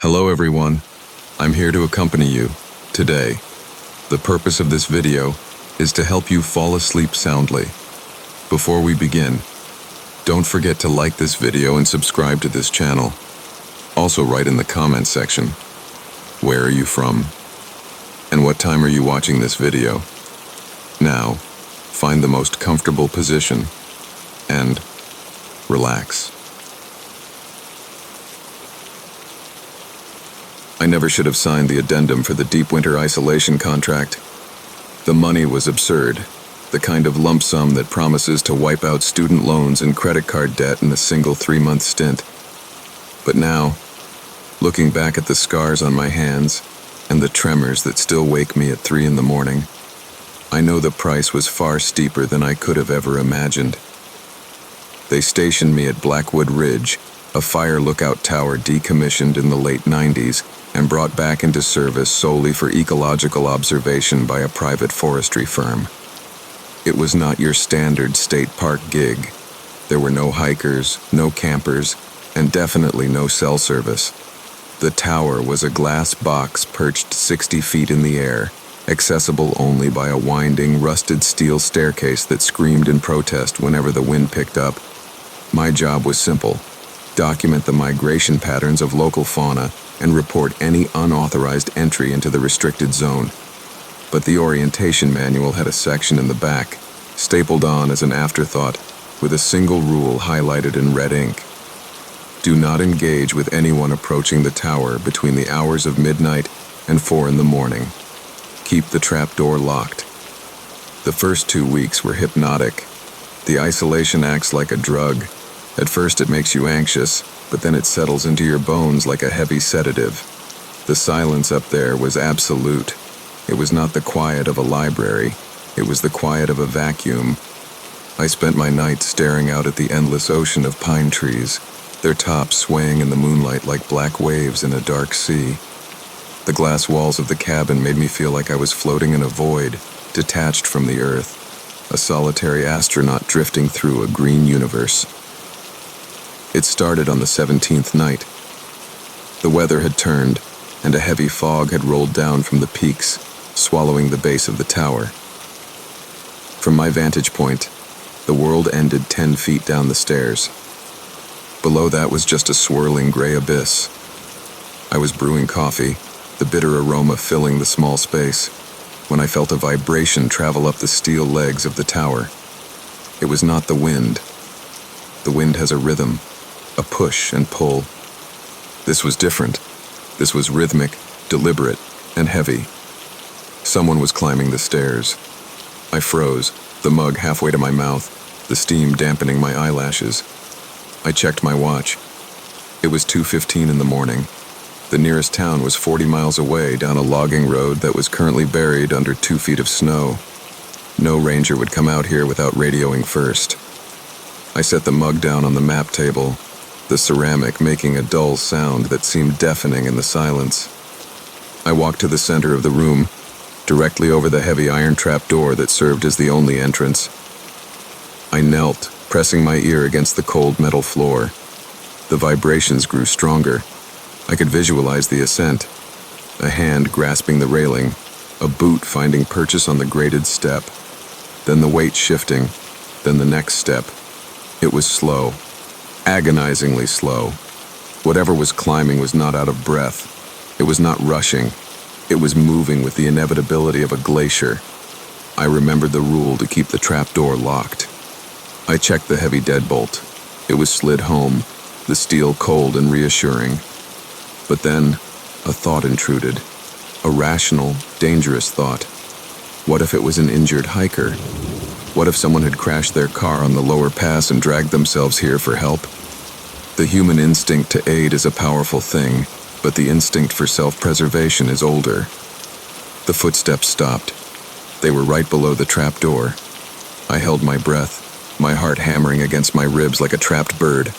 Hello everyone, I'm here to accompany you today. The purpose of this video is to help you fall asleep soundly. Before we begin, don't forget to like this video and subscribe to this channel. Also write in the comment section, where are you from? And what time are you watching this video? Now, find the most comfortable position and relax. I never should have signed the addendum for the deep winter isolation contract. The money was absurd, the kind of lump sum that promises to wipe out student loans and credit card debt in a single 3-month stint. But now, looking back at the scars on my hands and the tremors that still wake me at 3 in the morning, I know the price was far steeper than I could have ever imagined. They stationed me at Blackwood Ridge, a fire lookout tower decommissioned in the late 90s and brought back into service solely for ecological observation by a private forestry firm. It was not your standard state park gig. There were no hikers, no campers, and definitely no cell service. The tower was a glass box perched 60 feet in the air, accessible only by a winding, rusted steel staircase that screamed in protest whenever the wind picked up. My job was simple: document the migration patterns of local fauna and report any unauthorized entry into the restricted zone. But the orientation manual had a section in the back, stapled on as an afterthought, with a single rule highlighted in red ink. Do not engage with anyone approaching the tower between the hours of midnight and 4 in the morning. Keep the trapdoor locked. The first 2 weeks were hypnotic. The isolation acts like a drug. At first it makes you anxious, but then it settles into your bones like a heavy sedative. The silence up there was absolute. It was not the quiet of a library. It was the quiet of a vacuum. I spent my nights staring out at the endless ocean of pine trees, their tops swaying in the moonlight like black waves in a dark sea. The glass walls of the cabin made me feel like I was floating in a void, detached from the earth, a solitary astronaut drifting through a green universe. It started on the 17th night. The weather had turned, and a heavy fog had rolled down from the peaks, swallowing the base of the tower. From my vantage point, the world ended 10 feet down the stairs. Below that was just a swirling gray abyss. I was brewing coffee, the bitter aroma filling the small space, when I felt a vibration travel up the steel legs of the tower. It was not the wind. The wind has a rhythm, a push and pull. This was different. This was rhythmic, deliberate, and heavy. Someone was climbing the stairs. I froze, the mug halfway to my mouth, the steam dampening my eyelashes. I checked my watch. It was 2:15 in the morning. The nearest town was 40 miles away down a logging road that was currently buried under 2 feet of snow. No ranger would come out here without radioing first. I set the mug down on the map table, the ceramic making a dull sound that seemed deafening in the silence. I walked to the center of the room, directly over the heavy iron trap door that served as the only entrance. I knelt, pressing my ear against the cold metal floor. The vibrations grew stronger. I could visualize the ascent, a hand grasping the railing, a boot finding purchase on the graded step, then the weight shifting, then the next step. It was slow, agonizingly slow. Whatever was climbing was not out of breath. It was not rushing. It was moving with the inevitability of a glacier. I remembered the rule to keep the trapdoor locked. I checked the heavy deadbolt. It was slid home, the steel cold and reassuring. But then, a thought intruded. A rational, dangerous thought. What if it was an injured hiker? What if someone had crashed their car on the lower pass and dragged themselves here for help? The human instinct to aid is a powerful thing, but the instinct for self-preservation is older. The footsteps stopped. They were right below the trapdoor. I held my breath, my heart hammering against my ribs like a trapped bird.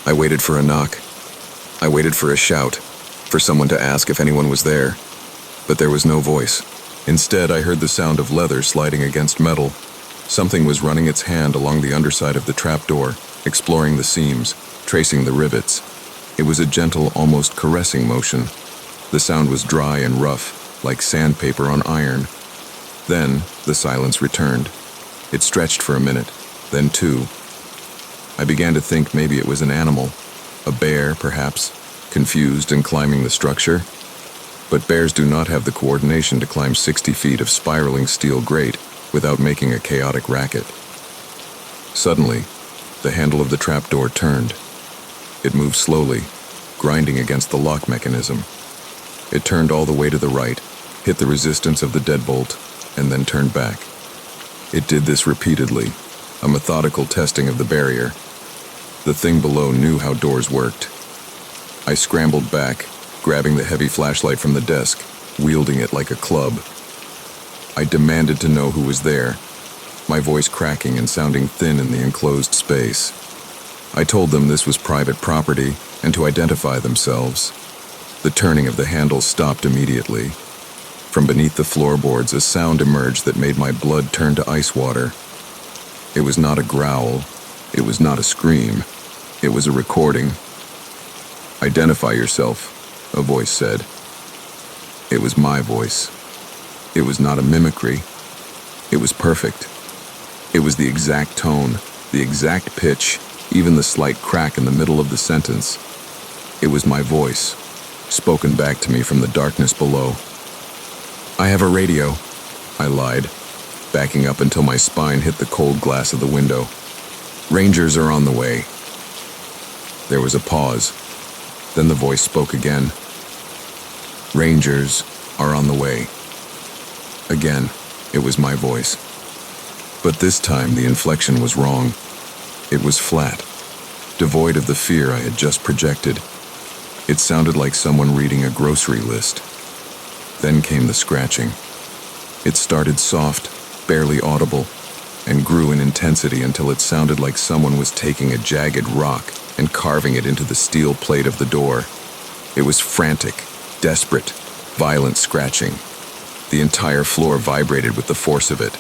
I waited for a knock. I waited for a shout, for someone to ask if anyone was there. But there was no voice. Instead, I heard the sound of leather sliding against metal. Something was running its hand along the underside of the trapdoor, exploring the seams, tracing the rivets. It was a gentle, almost caressing motion. The sound was dry and rough, like sandpaper on iron. Then, the silence returned. It stretched for a minute, then two. I began to think maybe it was an animal, a bear, perhaps, confused and climbing the structure. But bears do not have the coordination to climb 60 feet of spiraling steel grate without making a chaotic racket. Suddenly, the handle of the trapdoor turned. It moved slowly, grinding against the lock mechanism. It turned all the way to the right, hit the resistance of the deadbolt, and then turned back. It did this repeatedly, a methodical testing of the barrier. The thing below knew how doors worked. I scrambled back, grabbing the heavy flashlight from the desk, wielding it like a club. I demanded to know who was there, my voice cracking and sounding thin in the enclosed space. I told them this was private property and to identify themselves. The turning of the handle stopped immediately. From beneath the floorboards, a sound emerged that made my blood turn to ice water. It was not a growl. It was not a scream. It was a recording. "Identify yourself," a voice said. It was my voice. It was not a mimicry. It was perfect. It was the exact tone, the exact pitch, even the slight crack in the middle of the sentence. It was my voice, spoken back to me from the darkness below. "I have a radio," I lied, backing up until my spine hit the cold glass of the window. "Rangers are on the way." There was a pause. Then the voice spoke again. "Rangers are on the way." Again, it was my voice. But this time the inflection was wrong. It was flat, devoid of the fear I had just projected. It sounded like someone reading a grocery list. Then came the scratching. It started soft, barely audible, and grew in intensity until it sounded like someone was taking a jagged rock and carving it into the steel plate of the door. It was frantic, desperate, violent scratching. The entire floor vibrated with the force of it.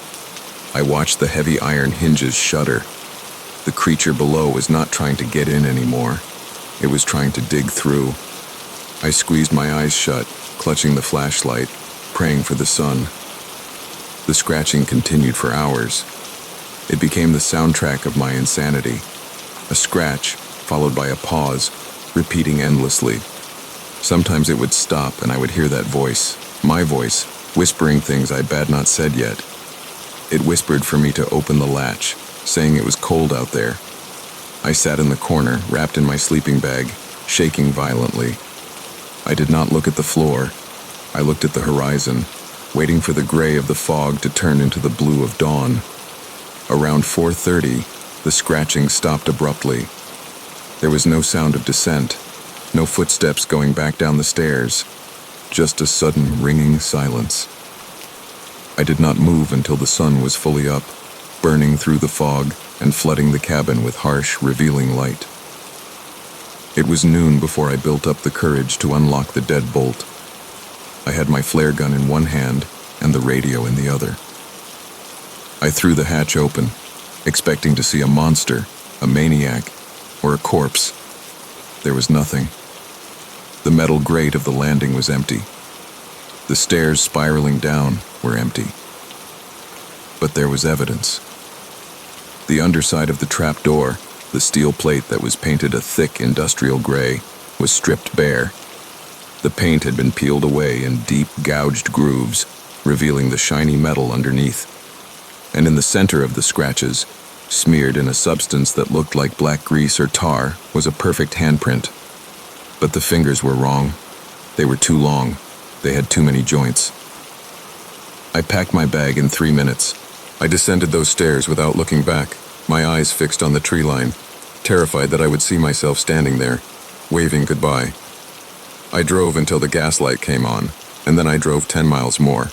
I watched the heavy iron hinges shudder. The creature below was not trying to get in anymore. It was trying to dig through. I squeezed my eyes shut, clutching the flashlight, praying for the sun. The scratching continued for hours. It became the soundtrack of my insanity. A scratch, followed by a pause, repeating endlessly. Sometimes it would stop and I would hear that voice, my voice, whispering things I had not said yet. It whispered for me to open the latch, saying it was cold out there. I sat in the corner, wrapped in my sleeping bag, shaking violently. I did not look at the floor. I looked at the horizon, waiting for the gray of the fog to turn into the blue of dawn. Around 4:30, the scratching stopped abruptly. There was no sound of descent, no footsteps going back down the stairs, just a sudden ringing silence. I did not move until the sun was fully up, burning through the fog and flooding the cabin with harsh, revealing light. It was noon before I built up the courage to unlock the deadbolt. I had my flare gun in one hand and the radio in the other. I threw the hatch open, expecting to see a monster, a maniac, or a corpse. There was nothing. The metal grate of the landing was empty. The stairs spiraling down were empty. But there was evidence. The underside of the trap door, the steel plate that was painted a thick industrial gray, was stripped bare. The paint had been peeled away in deep, gouged grooves, revealing the shiny metal underneath. And in the center of the scratches, smeared in a substance that looked like black grease or tar, was a perfect handprint. But the fingers were wrong. They were too long. They had too many joints. I packed my bag in 3 minutes. I descended those stairs without looking back, my eyes fixed on the tree line, terrified that I would see myself standing there, waving goodbye. I drove until the gas light came on, and then I drove 10 miles more.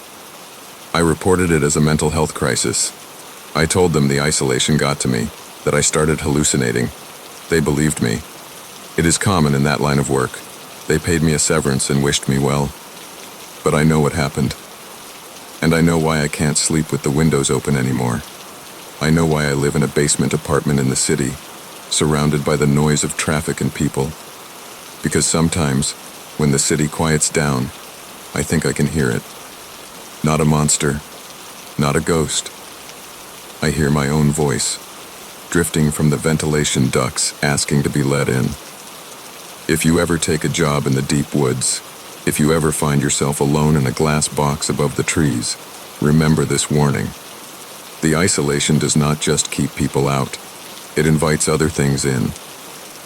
I reported it as a mental health crisis. I told them the isolation got to me, that I started hallucinating. They believed me. It is common in that line of work. They paid me a severance and wished me well. But I know what happened. And I know why I can't sleep with the windows open anymore. I know why I live in a basement apartment in the city, surrounded by the noise of traffic and people. Because sometimes, when the city quiets down, I think I can hear it. Not a monster, not a ghost. I hear my own voice, drifting from the ventilation ducts, asking to be let in. If you ever take a job in the deep woods, if you ever find yourself alone in a glass box above the trees, remember this warning. The isolation does not just keep people out, it invites other things in.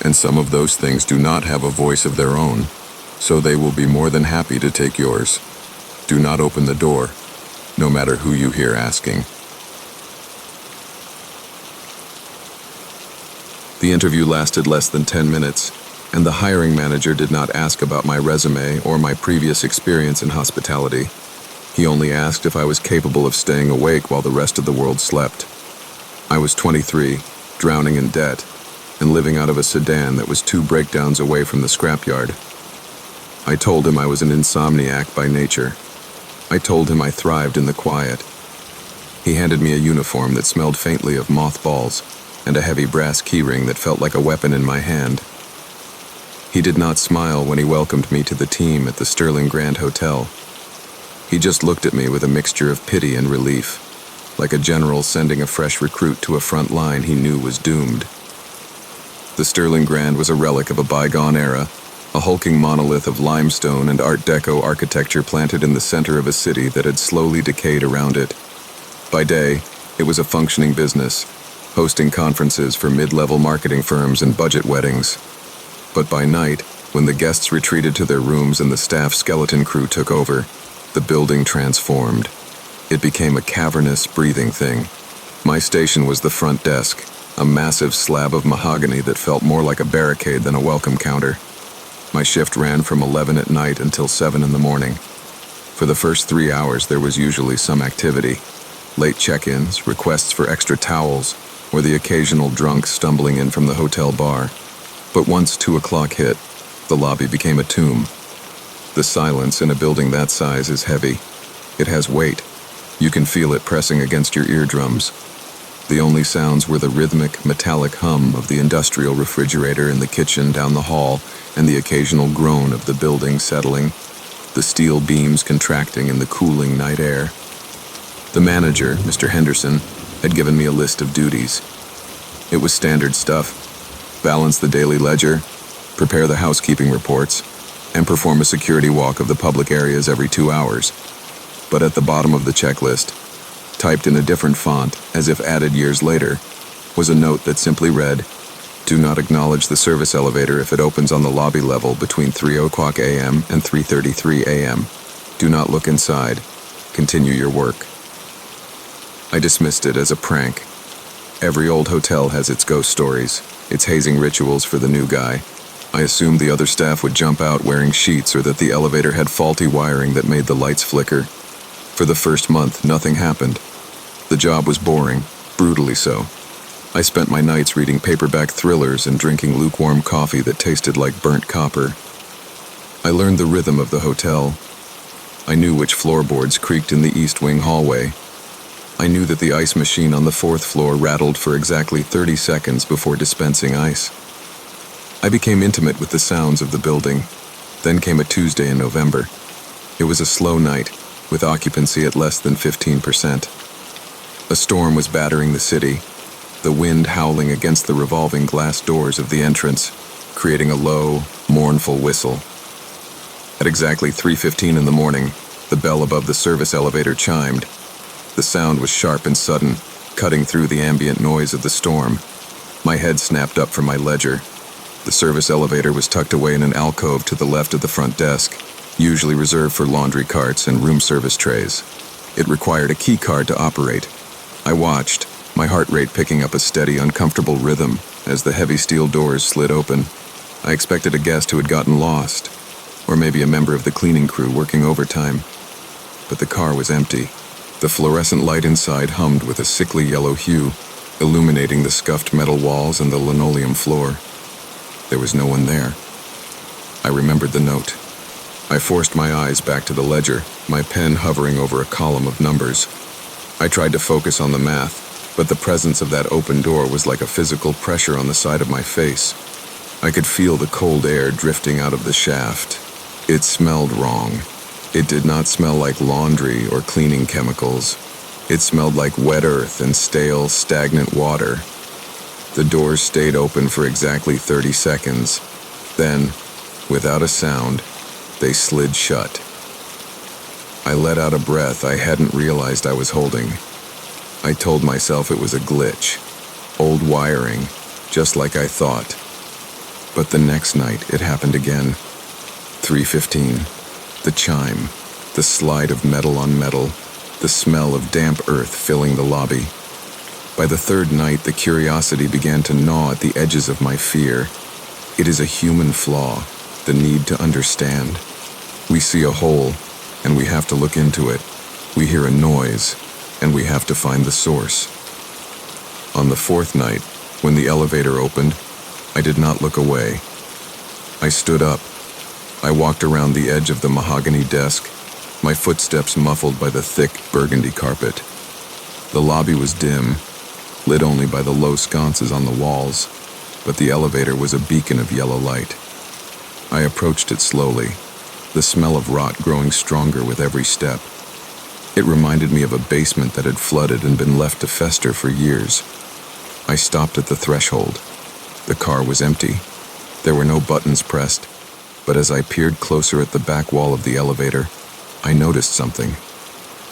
And some of those things do not have a voice of their own, so they will be more than happy to take yours. Do not open the door, no matter who you hear asking. The interview lasted less than 10 minutes, and the hiring manager did not ask about my resume or my previous experience in hospitality. He only asked if I was capable of staying awake while the rest of the world slept. I was 23, drowning in debt, and living out of a sedan that was 2 breakdowns away from the scrapyard. I told him I was an insomniac by nature. I told him I thrived in the quiet. He handed me a uniform that smelled faintly of mothballs and a heavy brass keyring that felt like a weapon in my hand. He did not smile when he welcomed me to the team at the Sterling Grand Hotel. He just looked at me with a mixture of pity and relief, like a general sending a fresh recruit to a front line he knew was doomed. The Sterling Grand was a relic of a bygone era, a hulking monolith of limestone and Art Deco architecture planted in the center of a city that had slowly decayed around it. By day, it was a functioning business, hosting conferences for mid-level marketing firms and budget weddings. But by night, when the guests retreated to their rooms and the staff skeleton crew took over, the building transformed. It became a cavernous, breathing thing. My station was the front desk, a massive slab of mahogany that felt more like a barricade than a welcome counter. My shift ran from 11 at night until 7 in the morning. For the first 3 hours, there was usually some activity. Late check-ins, requests for extra towels, or the occasional drunk stumbling in from the hotel bar. But once 2 o'clock hit, the lobby became a tomb. The silence in a building that size is heavy. It has weight. You can feel it pressing against your eardrums. The only sounds were the rhythmic, metallic hum of the industrial refrigerator in the kitchen down the hall and the occasional groan of the building settling, the steel beams contracting in the cooling night air. The manager, Mr. Henderson, had given me a list of duties. It was standard stuff. Balance the daily ledger, prepare the housekeeping reports, and perform a security walk of the public areas every 2 hours. But at the bottom of the checklist, typed in a different font as if added years later, was a note that simply read, "Do not acknowledge the service elevator if it opens on the lobby level between 3 o'clock a.m. and 3:33 a.m. Do not look inside. Continue your work." I dismissed it as a prank. Every old hotel has its ghost stories, its hazing rituals for the new guy. I assumed the other staff would jump out wearing sheets or that the elevator had faulty wiring that made the lights flicker. For the first month, nothing happened. The job was boring, brutally so. I spent my nights reading paperback thrillers and drinking lukewarm coffee that tasted like burnt copper. I learned the rhythm of the hotel. I knew which floorboards creaked in the East Wing hallway. I knew that the ice machine on the 4th floor rattled for exactly 30 seconds before dispensing ice. I became intimate with the sounds of the building. Then came a Tuesday in November. It was a slow night, with occupancy at less than 15%. A storm was battering the city, the wind howling against the revolving glass doors of the entrance, creating a low, mournful whistle. At exactly 3:15 in the morning, the bell above the service elevator chimed. The sound was sharp and sudden, cutting through the ambient noise of the storm. My head snapped up from my ledger. The service elevator was tucked away in an alcove to the left of the front desk, usually reserved for laundry carts and room service trays. It required a key card to operate. I watched, my heart rate picking up a steady, uncomfortable rhythm as the heavy steel doors slid open. I expected a guest who had gotten lost, or maybe a member of the cleaning crew working overtime. But the car was empty. The fluorescent light inside hummed with a sickly yellow hue, illuminating the scuffed metal walls and the linoleum floor. There was no one there. I remembered the note. I forced my eyes back to the ledger, my pen hovering over a column of numbers. I tried to focus on the math, but the presence of that open door was like a physical pressure on the side of my face. I could feel the cold air drifting out of the shaft. It smelled wrong. It did not smell like laundry or cleaning chemicals. It smelled like wet earth and stale, stagnant water. The doors stayed open for exactly 30 seconds. Then, without a sound, they slid shut. I let out a breath I hadn't realized I was holding. I told myself it was a glitch, old wiring, just like I thought. But the next night, it happened again. 3:15. The chime, the slide of metal on metal, the smell of damp earth filling the lobby. By the third night, the curiosity began to gnaw at the edges of my fear. It is a human flaw, the need to understand. We see a hole, and we have to look into it. We hear a noise, and we have to find the source. On the fourth night, when the elevator opened, I did not look away. I stood up. I walked around the edge of the mahogany desk, my footsteps muffled by the thick burgundy carpet. The lobby was dim, lit only by the low sconces on the walls, but the elevator was a beacon of yellow light. I approached it slowly, the smell of rot growing stronger with every step. It reminded me of a basement that had flooded and been left to fester for years. I stopped at the threshold. The car was empty. There were no buttons pressed, but as I peered closer at the back wall of the elevator, I noticed something.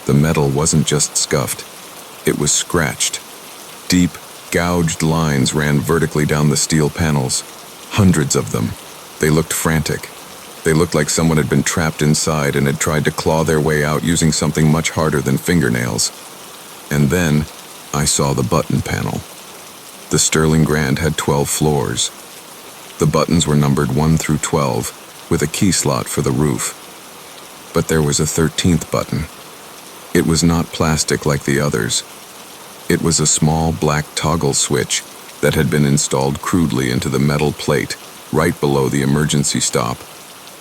The metal wasn't just scuffed, it was scratched. Deep, gouged lines ran vertically down the steel panels, hundreds of them. They looked frantic. They looked like someone had been trapped inside and had tried to claw their way out using something much harder than fingernails. And then, I saw the button panel. The Sterling Grand had 12 floors. The buttons were numbered 1 through 12, with a key slot for the roof. But there was a 13th button. It was not plastic like the others. It was a small black toggle switch that had been installed crudely into the metal plate right below the emergency stop.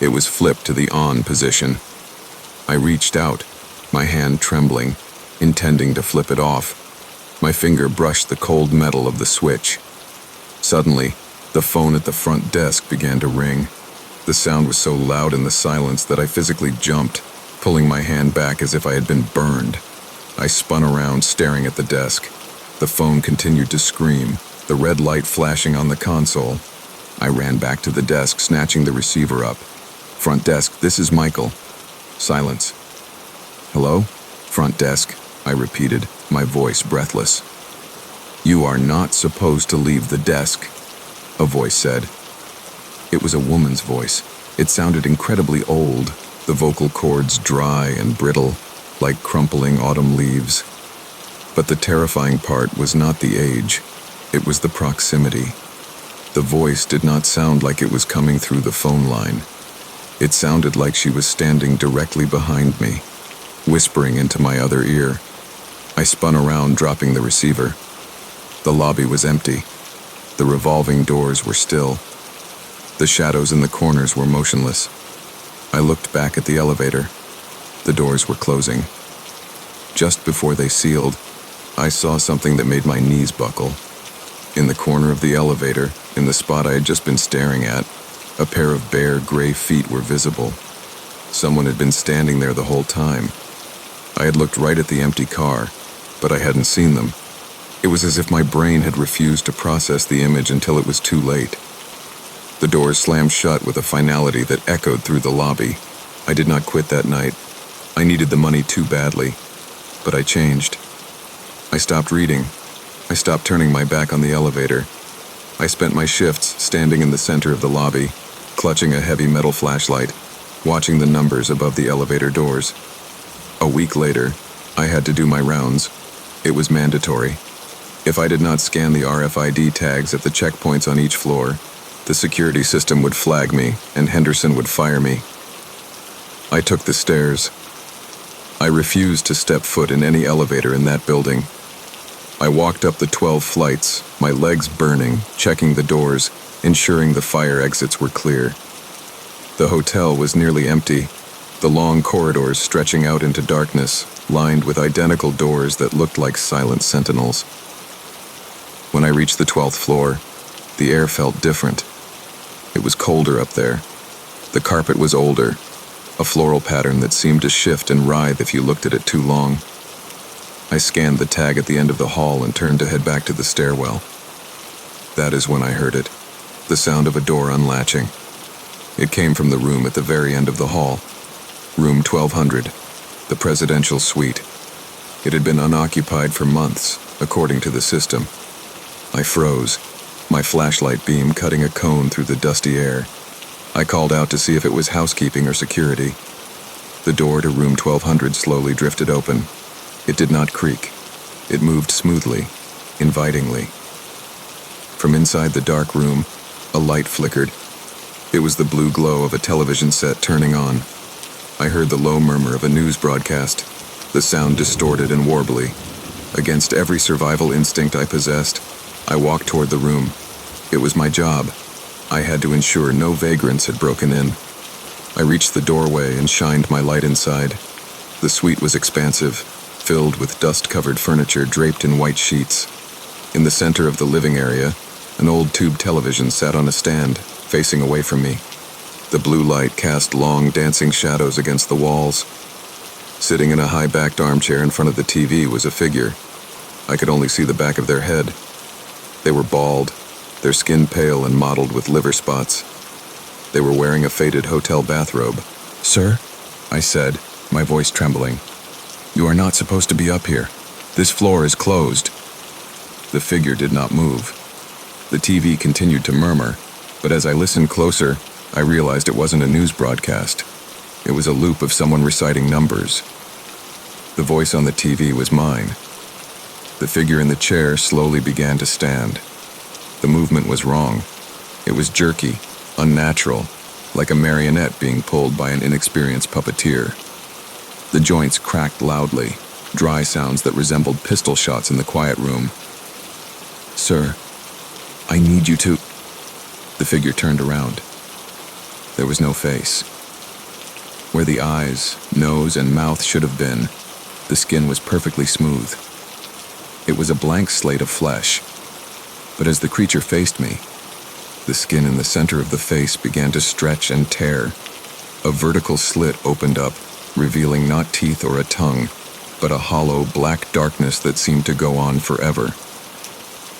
It was flipped to the on position. I reached out, my hand trembling, intending to flip it off. My finger brushed the cold metal of the switch. Suddenly, the phone at the front desk began to ring. The sound was so loud in the silence that I physically jumped, pulling my hand back as if I had been burned. I spun around, staring at the desk. The phone continued to scream, the red light flashing on the console. I ran back to the desk, snatching the receiver up. "Front desk, this is Michael." Silence. "Hello? Front desk," I repeated, my voice breathless. "You are not supposed to leave the desk," a voice said. It was a woman's voice. It sounded incredibly old, the vocal cords dry and brittle, like crumpling autumn leaves. But the terrifying part was not the age, it was the proximity. The voice did not sound like it was coming through the phone line. It sounded like she was standing directly behind me, whispering into my other ear. I spun around, dropping the receiver. The lobby was empty. The revolving doors were still. The shadows in the corners were motionless. I looked back at the elevator. The doors were closing. Just before they sealed, I saw something that made my knees buckle. In the corner of the elevator, in the spot I had just been staring at, a pair of bare gray feet were visible. Someone had been standing there the whole time. I had looked right at the empty car, but I hadn't seen them. It was as if my brain had refused to process the image until it was too late. The doors slammed shut with a finality that echoed through the lobby. I did not quit that night. I needed the money too badly, but I changed. I stopped reading. I stopped turning my back on the elevator. I spent my shifts standing in the center of the lobby, clutching a heavy metal flashlight, watching the numbers above the elevator doors. A week later, I had to do my rounds. It was mandatory. If I did not scan the RFID tags at the checkpoints on each floor, the security system would flag me and Henderson would fire me. I took the stairs. I refused to step foot in any elevator in that building. I walked up the 12 flights, my legs burning, checking the doors, ensuring the fire exits were clear. The hotel was nearly empty, the long corridors stretching out into darkness, lined with identical doors that looked like silent sentinels. When I reached the 12th floor, the air felt different. It was colder up there. The carpet was older, a floral pattern that seemed to shift and writhe if you looked at it too long. I scanned the tag at the end of the hall and turned to head back to the stairwell. That is when I heard it, the sound of a door unlatching. It came from the room at the very end of the hall, room 1200, the presidential suite. It had been unoccupied for months, according to the system. I froze, my flashlight beam cutting a cone through the dusty air. I called out to see if it was housekeeping or security. The door to room 1200 slowly drifted open. It did not creak. It moved smoothly, invitingly. From inside the dark room, a light flickered. It was the blue glow of a television set turning on. I heard the low murmur of a news broadcast, the sound distorted and warbly. Against every survival instinct I possessed, I walked toward the room. It was my job. I had to ensure no vagrants had broken in. I reached the doorway and shined my light inside. The suite was expansive, filled with dust-covered furniture draped in white sheets. In the center of the living area, an old tube television sat on a stand, facing away from me. The blue light cast long, dancing shadows against the walls. Sitting in a high-backed armchair in front of the TV was a figure. I could only see the back of their head. They were bald, their skin pale and mottled with liver spots. They were wearing a faded hotel bathrobe. "Sir," I said, my voice trembling, "you are not supposed to be up here. This floor is closed." The figure did not move. The TV continued to murmur, but as I listened closer, I realized it wasn't a news broadcast. It was a loop of someone reciting numbers. The voice on the TV was mine. The figure in the chair slowly began to stand. The movement was wrong. It was jerky, unnatural, like a marionette being pulled by an inexperienced puppeteer. The joints cracked loudly, dry sounds that resembled pistol shots in the quiet room. "Sir, I need you to..." The figure turned around. There was no face. Where the eyes, nose, and mouth should have been, the skin was perfectly smooth. It was a blank slate of flesh. But as the creature faced me, the skin in the center of the face began to stretch and tear. A vertical slit opened up, revealing not teeth or a tongue, but a hollow, black darkness that seemed to go on forever.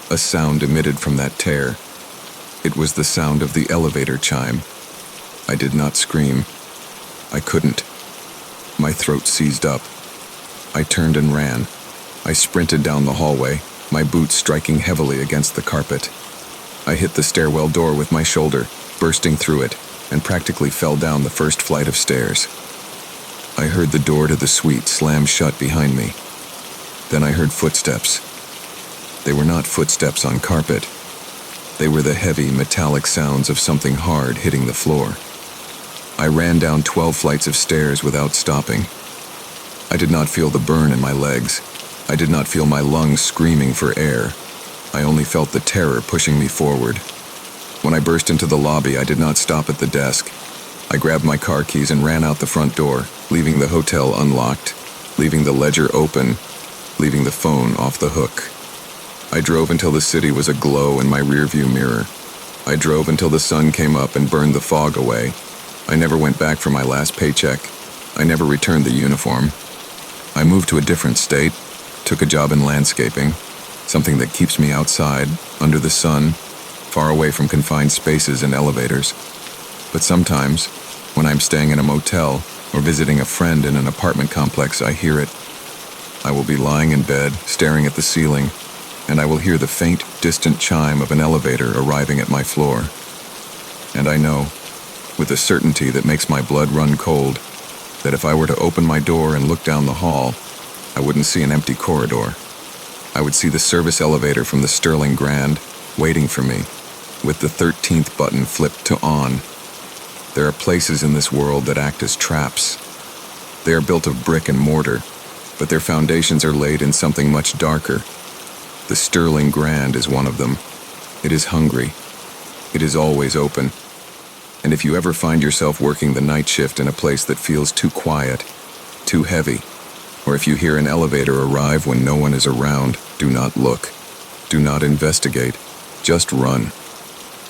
A sound emitted from that tear. It was the sound of the elevator chime. I did not scream. I couldn't. My throat seized up. I turned and ran. I sprinted down the hallway, my boots striking heavily against the carpet. I hit the stairwell door with my shoulder, bursting through it, and practically fell down the first flight of stairs. I heard the door to the suite slam shut behind me. Then I heard footsteps. They were not footsteps on carpet. They were the heavy, metallic sounds of something hard hitting the floor. I ran down 12 flights of stairs without stopping. I did not feel the burn in my legs. I did not feel my lungs screaming for air. I only felt the terror pushing me forward. When I burst into the lobby, I did not stop at the desk. I grabbed my car keys and ran out the front door, leaving the hotel unlocked, leaving the ledger open, leaving the phone off the hook. I drove until the city was aglow in my rearview mirror. I drove until the sun came up and burned the fog away. I never went back for my last paycheck. I never returned the uniform. I moved to a different state, took a job in landscaping, something that keeps me outside, under the sun, far away from confined spaces and elevators. But sometimes, when I'm staying in a motel or visiting a friend in an apartment complex, I hear it. I will be lying in bed, staring at the ceiling, and I will hear the faint, distant chime of an elevator arriving at my floor. And I know, with a certainty that makes my blood run cold, that if I were to open my door and look down the hall, I wouldn't see an empty corridor. I would see the service elevator from the Sterling Grand waiting for me, with the 13th button flipped to on. There are places in this world that act as traps. They are built of brick and mortar, but their foundations are laid in something much darker. The Sterling Grand is one of them. It is hungry. It is always open. And if you ever find yourself working the night shift in a place that feels too quiet, too heavy, or if you hear an elevator arrive when no one is around, do not look. Do not investigate. Just run.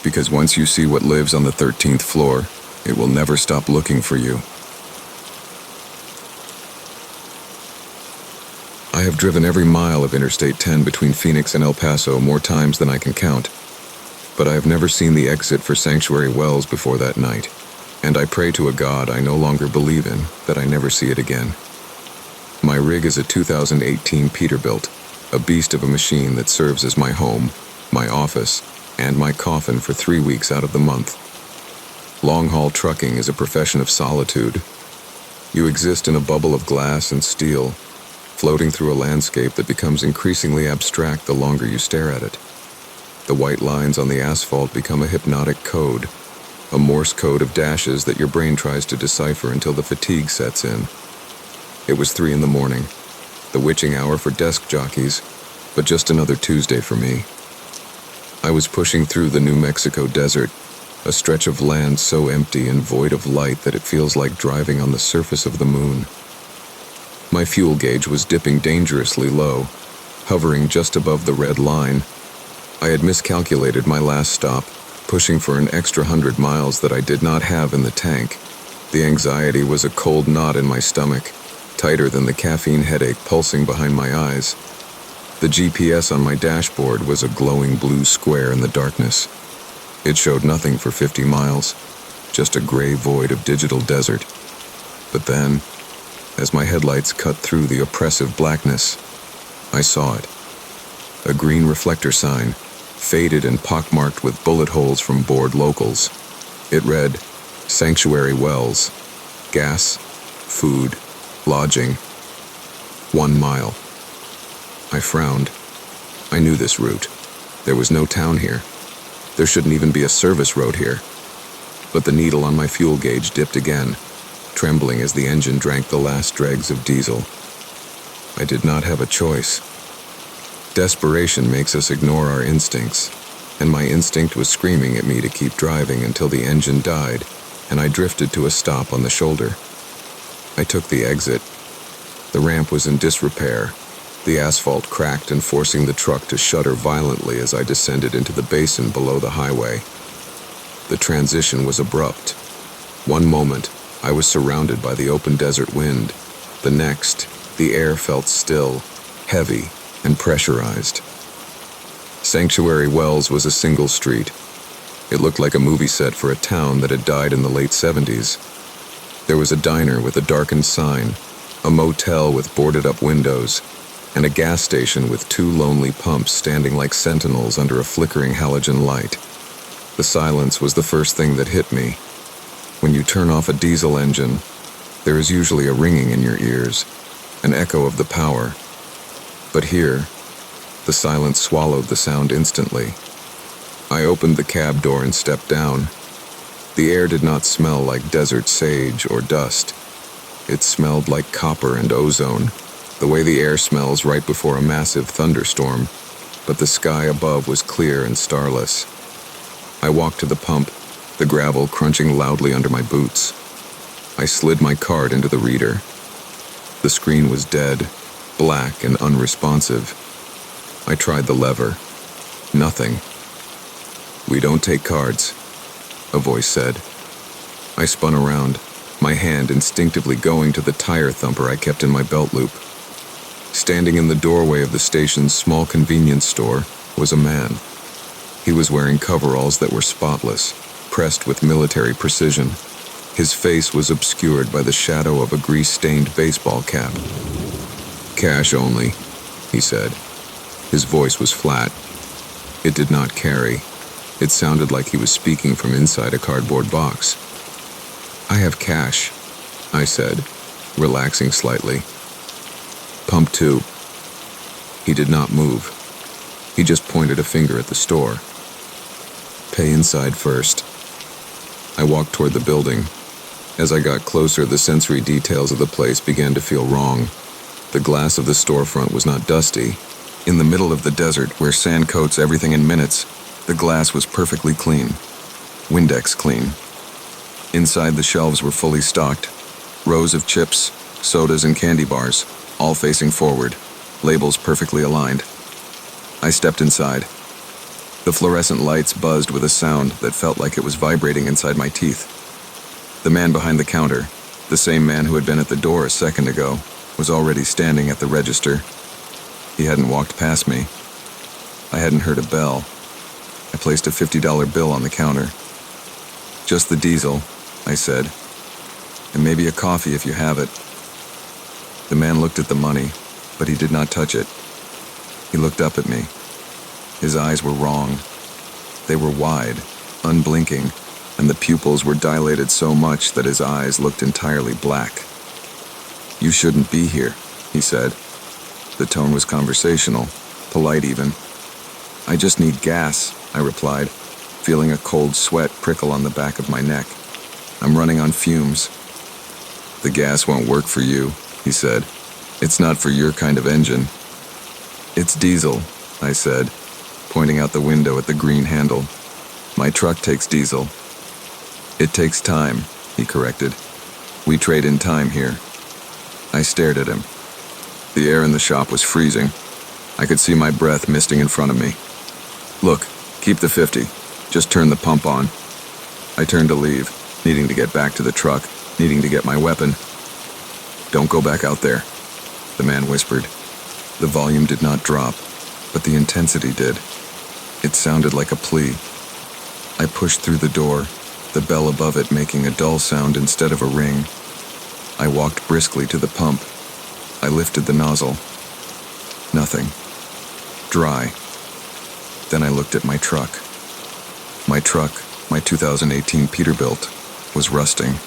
Because once you see what lives on the 13th floor, it will never stop looking for you. I have driven every mile of Interstate 10 between Phoenix and El Paso more times than I can count, but I have never seen the exit for Sanctuary Wells before that night, and I pray to a God I no longer believe in that I never see it again. My rig is a 2018 Peterbilt, a beast of a machine that serves as my home, my office, and my coffin for 3 weeks out of the month. Long-haul trucking is a profession of solitude. You exist in a bubble of glass and steel, floating through a landscape that becomes increasingly abstract the longer you stare at it. The white lines on the asphalt become a hypnotic code, a Morse code of dashes that your brain tries to decipher until the fatigue sets in. It was 3 a.m, the witching hour for desk jockeys, but just another Tuesday for me. I was pushing through the New Mexico desert, a stretch of land so empty and void of light that it feels like driving on the surface of the moon. My fuel gauge was dipping dangerously low, hovering just above the red line. I had miscalculated my last stop, pushing for an extra 100 miles that I did not have in the tank. The anxiety was a cold knot in my stomach, tighter than the caffeine headache pulsing behind my eyes. The GPS on my dashboard was a glowing blue square in the darkness. It showed nothing for 50 miles, just a gray void of digital desert. But then, as my headlights cut through the oppressive blackness, I saw it. A green reflector sign, faded and pockmarked with bullet holes from bored locals. It read, Sanctuary Wells, gas, food, lodging, 1 mile. I frowned. I knew this route. There was no town here. There shouldn't even be a service road here. But the needle on my fuel gauge dipped again, trembling as the engine drank the last dregs of diesel. I did not have a choice. Desperation makes us ignore our instincts, and my instinct was screaming at me to keep driving until the engine died, and I drifted to a stop on the shoulder. I took the exit. The ramp was in disrepair, the asphalt cracked and forcing the truck to shudder violently as I descended into the basin below the highway. The transition was abrupt. One moment, I was surrounded by the open desert wind. The next, the air felt still, heavy, and pressurized. Sanctuary Wells was a single street. It looked like a movie set for a town that had died in the late 70s. There was a diner with a darkened sign, a motel with boarded-up windows, and a gas station with 2 lonely pumps standing like sentinels under a flickering halogen light. The silence was the first thing that hit me. When you turn off a diesel engine, there is usually a ringing in your ears, an echo of the power. But here, the silence swallowed the sound instantly. I opened the cab door and stepped down. The air did not smell like desert sage or dust. It smelled like copper and ozone, the way the air smells right before a massive thunderstorm, but the sky above was clear and starless. I walked to the pump, the gravel crunching loudly under my boots. I slid my card into the reader. The screen was dead, black and unresponsive. I tried the lever. Nothing. "We don't take cards," a voice said. I spun around, my hand instinctively going to the tire thumper I kept in my belt loop. Standing in the doorway of the station's small convenience store was a man. He was wearing coveralls that were spotless, pressed with military precision. His face was obscured by the shadow of a grease-stained baseball cap. "Cash only," he said. His voice was flat. It did not carry. It sounded like he was speaking from inside a cardboard box. "I have cash," I said, relaxing slightly. "Pump 2. He did not move. He just pointed a finger at the store. "Pay inside first." I walked toward the building. As I got closer, the sensory details of the place began to feel wrong. The glass of the storefront was not dusty. In the middle of the desert, where sand coats everything in minutes, the glass was perfectly clean. Windex clean. Inside, the shelves were fully stocked. Rows of chips, sodas, and candy bars, all facing forward, labels perfectly aligned. I stepped inside. The fluorescent lights buzzed with a sound that felt like it was vibrating inside my teeth. The man behind the counter, the same man who had been at the door a second ago, was already standing at the register. He hadn't walked past me. I hadn't heard a bell. I placed a $50 bill on the counter. "Just the diesel," I said, "and maybe a coffee if you have it." The man looked at the money, but he did not touch it. He looked up at me. His eyes were wrong. They were wide, unblinking, and the pupils were dilated so much that his eyes looked entirely black. "You shouldn't be here," he said. The tone was conversational, polite even. "I just need gas," I replied, feeling a cold sweat prickle on the back of my neck. "I'm running on fumes." "The gas won't work for you," he said. "It's not for your kind of engine." "It's diesel," I said, pointing out the window at the green handle. "My truck takes diesel." "It takes time," he corrected. "We trade in time here." I stared at him. The air in the shop was freezing. I could see my breath misting in front of me. "Look, keep the 50. Just turn the pump on." I turned to leave, needing to get back to the truck, needing to get my weapon. "Don't go back out there," the man whispered. The volume did not drop, but the intensity did. It sounded like a plea. I pushed through the door, the bell above it making a dull sound instead of a ring. I walked briskly to the pump. I lifted the nozzle. Nothing. Dry. Then I looked at my truck. My truck, my 2018 Peterbilt, was rusting.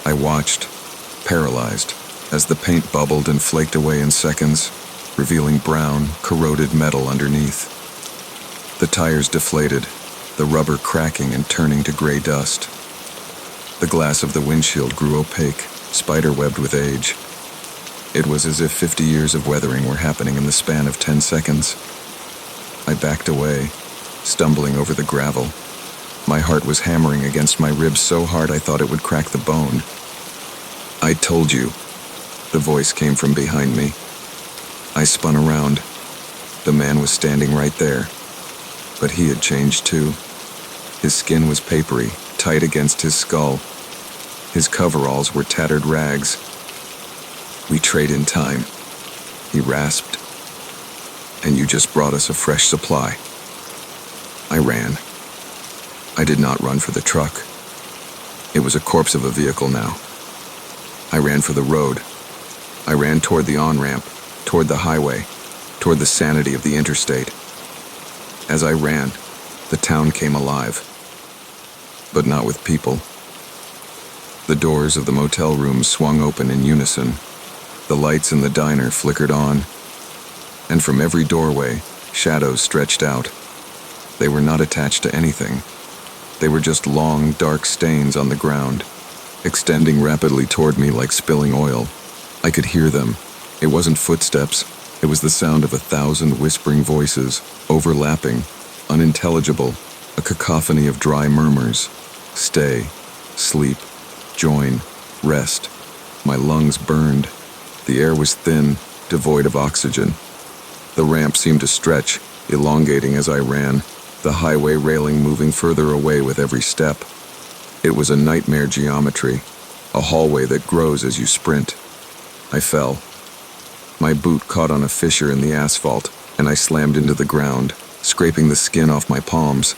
I watched, paralyzed, as the paint bubbled and flaked away in seconds, revealing brown, corroded metal underneath. The tires deflated, the rubber cracking and turning to gray dust. The glass of the windshield grew opaque, spider-webbed with age. It was as if 50 years of weathering were happening in the span of 10 seconds. I backed away, stumbling over the gravel. My heart was hammering against my ribs so hard I thought it would crack the bone. "I told you," the voice came from behind me. I spun around. The man was standing right there. But he had changed too. His skin was papery, tight against his skull. His coveralls were tattered rags. "We trade in time," he rasped. "And you just brought us a fresh supply." I ran. I did not run for the truck. It was a corpse of a vehicle now. I ran for the road. I ran toward the on-ramp, toward the highway, toward the sanity of the interstate. As I ran, the town came alive. But not with people. The doors of the motel rooms swung open in unison. The lights in the diner flickered on. And from every doorway, shadows stretched out. They were not attached to anything. They were just long, dark stains on the ground, extending rapidly toward me like spilling oil. I could hear them. It wasn't footsteps. It was the sound of 1,000 whispering voices, overlapping, unintelligible, a cacophony of dry murmurs. Stay, sleep, join, rest. My lungs burned. The air was thin, devoid of oxygen. The ramp seemed to stretch, elongating as I ran, the highway railing moving further away with every step. It was a nightmare geometry, a hallway that grows as you sprint. I fell. My boot caught on a fissure in the asphalt, and I slammed into the ground, scraping the skin off my palms.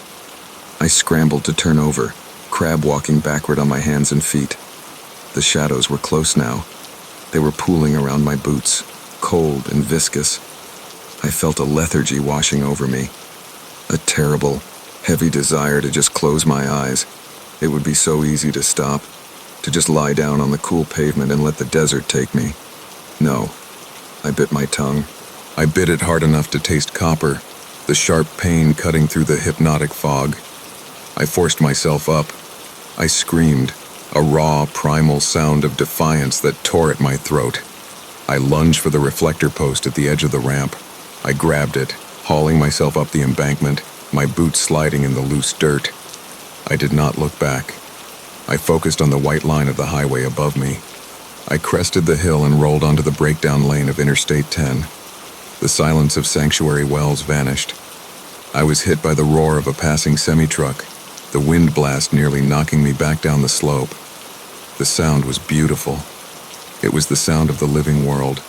I scrambled to turn over, crab walking backward on my hands and feet. The shadows were close now. They were pooling around my boots, cold and viscous. I felt a lethargy washing over me. A terrible, heavy desire to just close my eyes. It would be so easy to stop, to just lie down on the cool pavement and let the desert take me. No. I bit my tongue. I bit it hard enough to taste copper, the sharp pain cutting through the hypnotic fog. I forced myself up. I screamed, a raw, primal sound of defiance that tore at my throat. I lunged for the reflector post at the edge of the ramp. I grabbed it, hauling myself up the embankment, my boots sliding in the loose dirt. I did not look back. I focused on the white line of the highway above me. I crested the hill and rolled onto the breakdown lane of Interstate 10. The silence of Sanctuary Wells vanished. I was hit by the roar of a passing semi-truck, the wind blast nearly knocking me back down the slope. The sound was beautiful. It was the sound of the living world.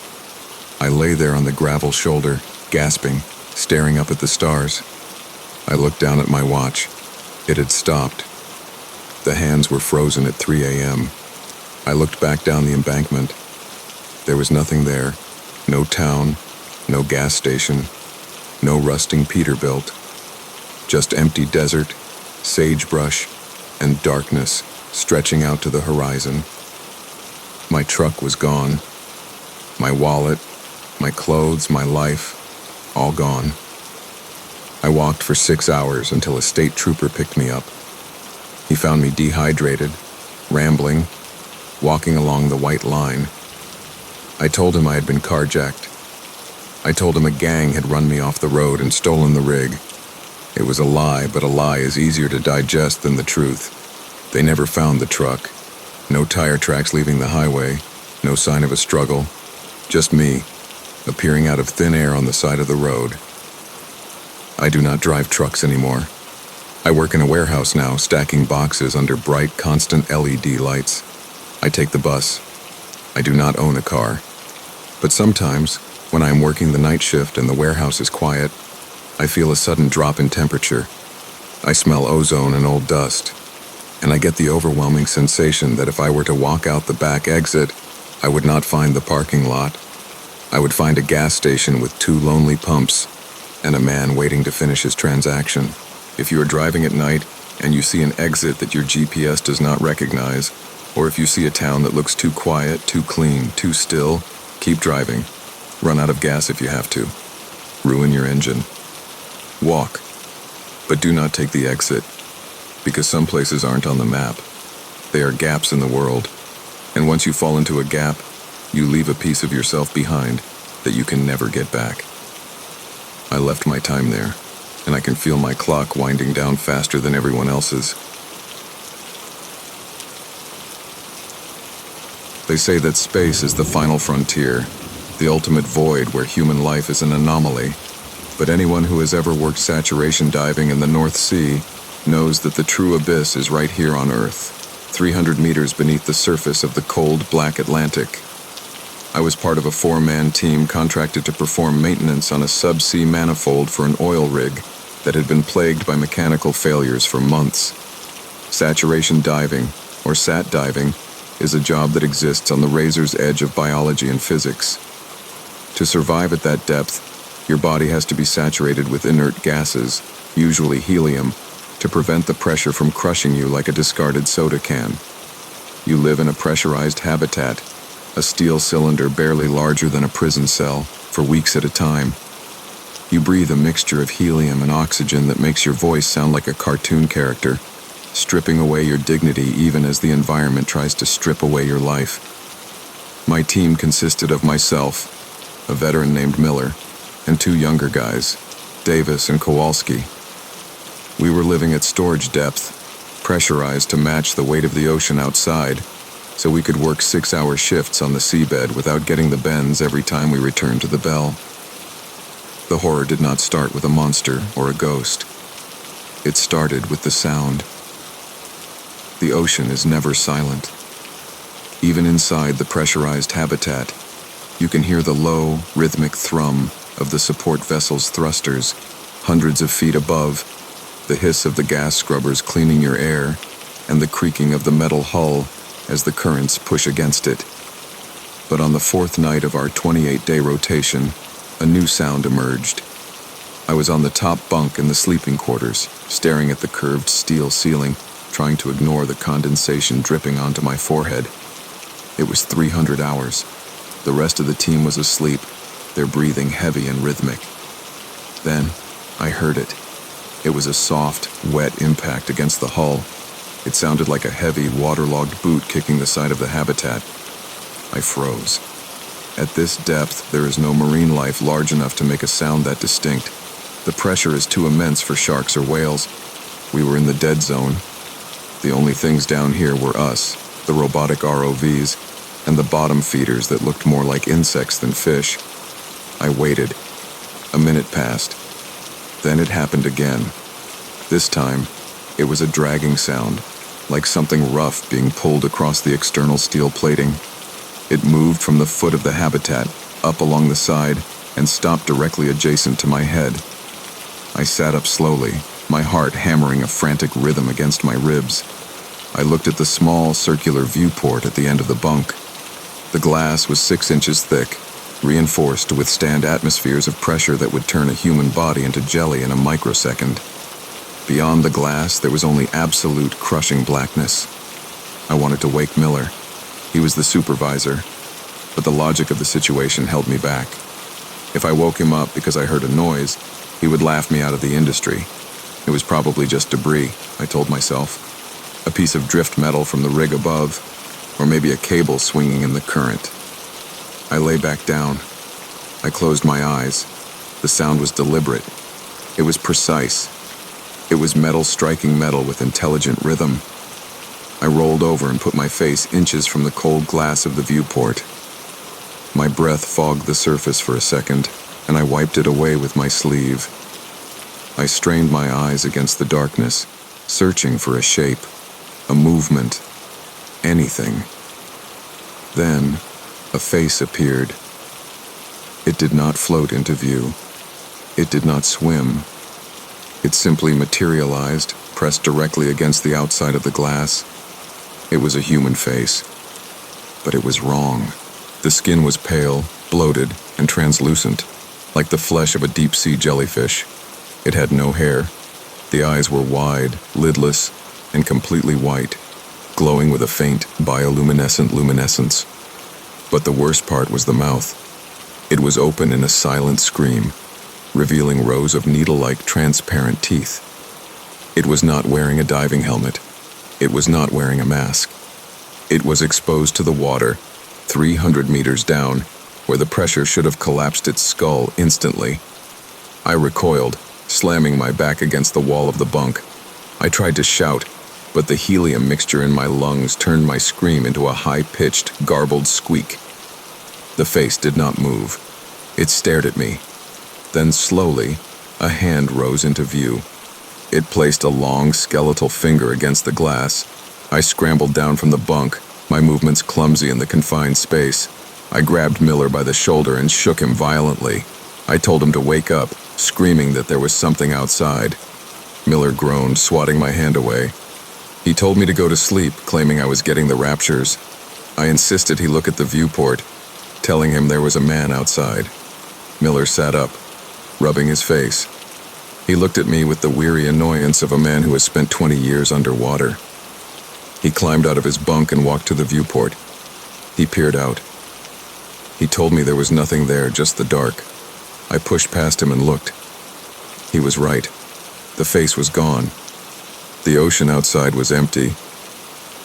I lay there on the gravel shoulder, gasping, staring up at the stars. I looked down at my watch. It had stopped. The hands were frozen at 3 a.m. I looked back down the embankment. There was nothing there. No town, no gas station, no rusting Peterbilt. Just empty desert, sagebrush, and darkness stretching out to the horizon. My truck was gone. My wallet, my clothes, my life, all gone. I walked for 6 hours until a state trooper picked me up. He found me dehydrated, rambling, walking along the white line. I told him I had been carjacked. I told him a gang had run me off the road and stolen the rig. It was a lie, but a lie is easier to digest than the truth. They never found the truck. No tire tracks leaving the highway, no sign of a struggle. Just me, appearing out of thin air on the side of the road. I do not drive trucks anymore. I work in a warehouse now, stacking boxes under bright, constant LED lights. I take the bus. I do not own a car. But sometimes, when I am working the night shift and the warehouse is quiet, I feel a sudden drop in temperature. I smell ozone and old dust, and I get the overwhelming sensation that if I were to walk out the back exit, I would not find the parking lot. I would find a gas station with 2 lonely pumps and a man waiting to finish his transaction. If you are driving at night and you see an exit that your GPS does not recognize, or if you see a town that looks too quiet, too clean, too still, keep driving. Run out of gas if you have to. Ruin your engine. Walk, but do not take the exit, because some places aren't on the map. They are gaps in the world, and once you fall into a gap, you leave a piece of yourself behind that you can never get back. I left my time there, and I can feel my clock winding down faster than everyone else's. They say that space is the final frontier, the ultimate void where human life is an anomaly. But anyone who has ever worked saturation diving in the North Sea knows that the true abyss is right here on Earth, 300 meters beneath the surface of the cold, black Atlantic. I was part of a 4-man team contracted to perform maintenance on a subsea manifold for an oil rig that had been plagued by mechanical failures for months. Saturation diving, or sat diving, is a job that exists on the razor's edge of biology and physics. To survive at that depth, your body has to be saturated with inert gases, usually helium, to prevent the pressure from crushing you like a discarded soda can. You live in a pressurized habitat, a steel cylinder barely larger than a prison cell, for weeks at a time. You breathe a mixture of helium and oxygen that makes your voice sound like a cartoon character, stripping away your dignity even as the environment tries to strip away your life. My team consisted of myself, a veteran named Miller, and 2 younger guys, Davis and Kowalski. We were living at storage depth, pressurized to match the weight of the ocean outside, so we could work 6-hour shifts on the seabed without getting the bends every time we returned to the bell. The horror did not start with a monster or a ghost. It started with the sound. The ocean is never silent. Even inside the pressurized habitat, you can hear the low, rhythmic thrum of the support vessel's thrusters, hundreds of feet above, the hiss of the gas scrubbers cleaning your air, and the creaking of the metal hull as the currents push against it. But on the 4th night of our 28-day rotation, a new sound emerged. I was on the top bunk in the sleeping quarters, staring at the curved steel ceiling, trying to ignore the condensation dripping onto my forehead. It was 300 hours. The rest of the team was asleep, their breathing heavy and rhythmic. Then, I heard it. It was a soft, wet impact against the hull. It sounded like a heavy, waterlogged boot kicking the side of the habitat. I froze. At this depth, there is no marine life large enough to make a sound that distinct. The pressure is too immense for sharks or whales. We were in the dead zone. The only things down here were us, the robotic ROVs, and the bottom feeders that looked more like insects than fish. I waited. A minute passed. Then it happened again. This time, it was a dragging sound, like something rough being pulled across the external steel plating. It moved from the foot of the habitat, up along the side, and stopped directly adjacent to my head. I sat up slowly, my heart hammering a frantic rhythm against my ribs. I looked at the small, circular viewport at the end of the bunk. The glass was 6 inches thick, reinforced to withstand atmospheres of pressure that would turn a human body into jelly in a microsecond. Beyond the glass, there was only absolute, crushing blackness. I wanted to wake Miller. He was the supervisor, but the logic of the situation held me back. If I woke him up because I heard a noise, he would laugh me out of the industry. It was probably just debris, I told myself. A piece of drift metal from the rig above, or maybe a cable swinging in the current. I lay back down. I closed my eyes. The sound was deliberate. It was precise. It was metal striking metal with intelligent rhythm. I rolled over and put my face inches from the cold glass of the viewport. My breath fogged the surface for a second, and I wiped it away with my sleeve. I strained my eyes against the darkness, searching for a shape, a movement, anything. Then, a face appeared. It did not float into view. It did not swim. It simply materialized, pressed directly against the outside of the glass. It was a human face. But it was wrong. The skin was pale, bloated, and translucent, like the flesh of a deep-sea jellyfish. It had no hair. The eyes were wide, lidless, and completely white, glowing with a faint, bioluminescent luminescence. But the worst part was the mouth. It was open in a silent scream, revealing rows of needle-like transparent teeth. It was not wearing a diving helmet. It was not wearing a mask. It was exposed to the water, 300 meters down, where the pressure should have collapsed its skull instantly. I recoiled, slamming my back against the wall of the bunk. I tried to shout, but the helium mixture in my lungs turned my scream into a high-pitched, garbled squeak. The face did not move. It stared at me. Then slowly, a hand rose into view. It placed a long, skeletal finger against the glass. I scrambled down from the bunk, my movements clumsy in the confined space. I grabbed Miller by the shoulder and shook him violently. I told him to wake up, screaming that there was something outside. Miller groaned, swatting my hand away. He told me to go to sleep, claiming I was getting the raptures. I insisted he look at the viewport, telling him there was a man outside. Miller sat up, rubbing his face. He looked at me with the weary annoyance of a man who has spent 20 years underwater. He climbed out of his bunk and walked to the viewport. He peered out. He told me there was nothing there, just the dark. I pushed past him and looked. He was right. The face was gone. The ocean outside was empty.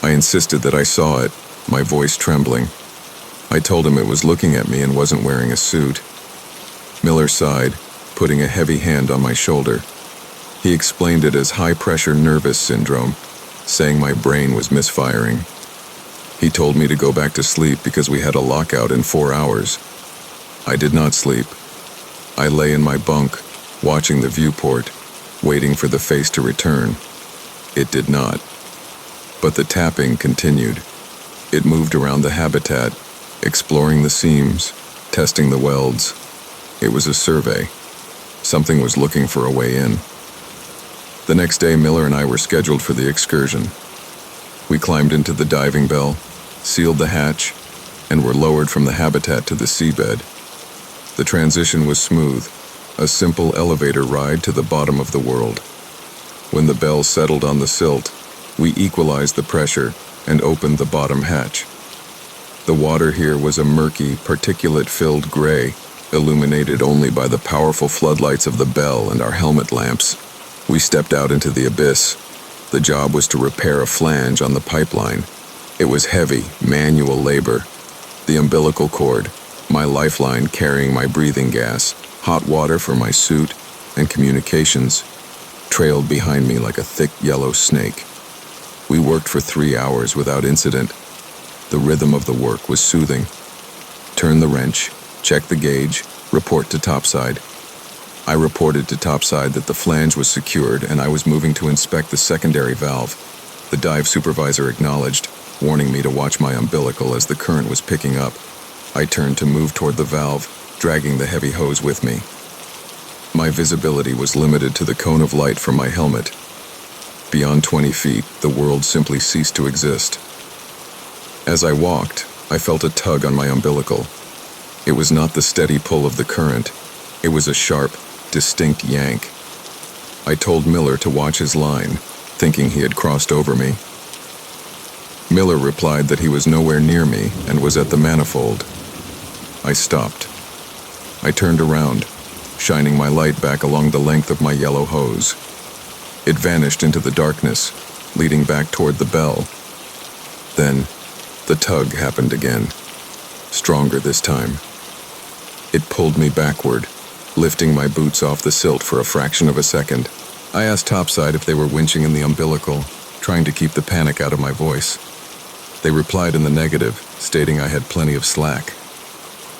I insisted that I saw it, my voice trembling. I told him it was looking at me and wasn't wearing a suit. Miller sighed, putting a heavy hand on my shoulder. He explained it as high-pressure nervous syndrome, saying my brain was misfiring. He told me to go back to sleep because we had a lockout in 4 hours. I did not sleep. I lay in my bunk, watching the viewport, waiting for the face to return. It did not. But the tapping continued. It moved around the habitat, exploring the seams, testing the welds. It was a survey. Something was looking for a way in. The next day, Miller and I were scheduled for the excursion. We climbed into the diving bell, sealed the hatch, and were lowered from the habitat to the seabed. The transition was smooth, a simple elevator ride to the bottom of the world. When the bell settled on the silt, we equalized the pressure and opened the bottom hatch. The water here was a murky, particulate-filled gray, illuminated only by the powerful floodlights of the bell and our helmet lamps. We stepped out into the abyss. The job was to repair a flange on the pipeline. It was heavy, manual labor. The umbilical cord, my lifeline carrying my breathing gas, hot water for my suit, and communications, trailed behind me like a thick yellow snake. We worked for 3 hours without incident. The rhythm of the work was soothing. Turn the wrench, check the gauge, report to topside. I reported to topside that the flange was secured and I was moving to inspect the secondary valve. The dive supervisor acknowledged, warning me to watch my umbilical as the current was picking up. I turned to move toward the valve, dragging the heavy hose with me. My visibility was limited to the cone of light from my helmet. Beyond 20 feet, the world simply ceased to exist. As I walked, I felt a tug on my umbilical. It was not the steady pull of the current. It was a sharp, distinct yank. I told Miller to watch his line, thinking he had crossed over me. Miller replied that he was nowhere near me and was at the manifold. I stopped. I turned around, shining my light back along the length of my yellow hose. It vanished into the darkness, leading back toward the bell. Then, the tug happened again, stronger this time. It pulled me backward, lifting my boots off the silt for a fraction of a second. I asked topside if they were winching in the umbilical, trying to keep the panic out of my voice. They replied in the negative, stating I had plenty of slack.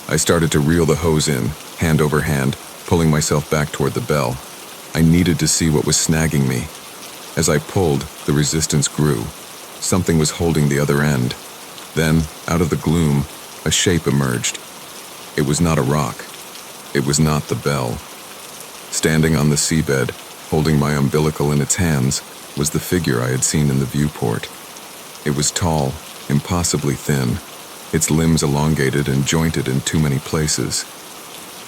I started to reel the hose in, hand over hand, pulling myself back toward the bell. I needed to see what was snagging me. As I pulled, the resistance grew. Something was holding the other end. Then, out of the gloom, a shape emerged. It was not a rock. It was not the bell. Standing on the seabed, holding my umbilical in its hands, was the figure I had seen in the viewport. It was tall, impossibly thin, its limbs elongated and jointed in too many places.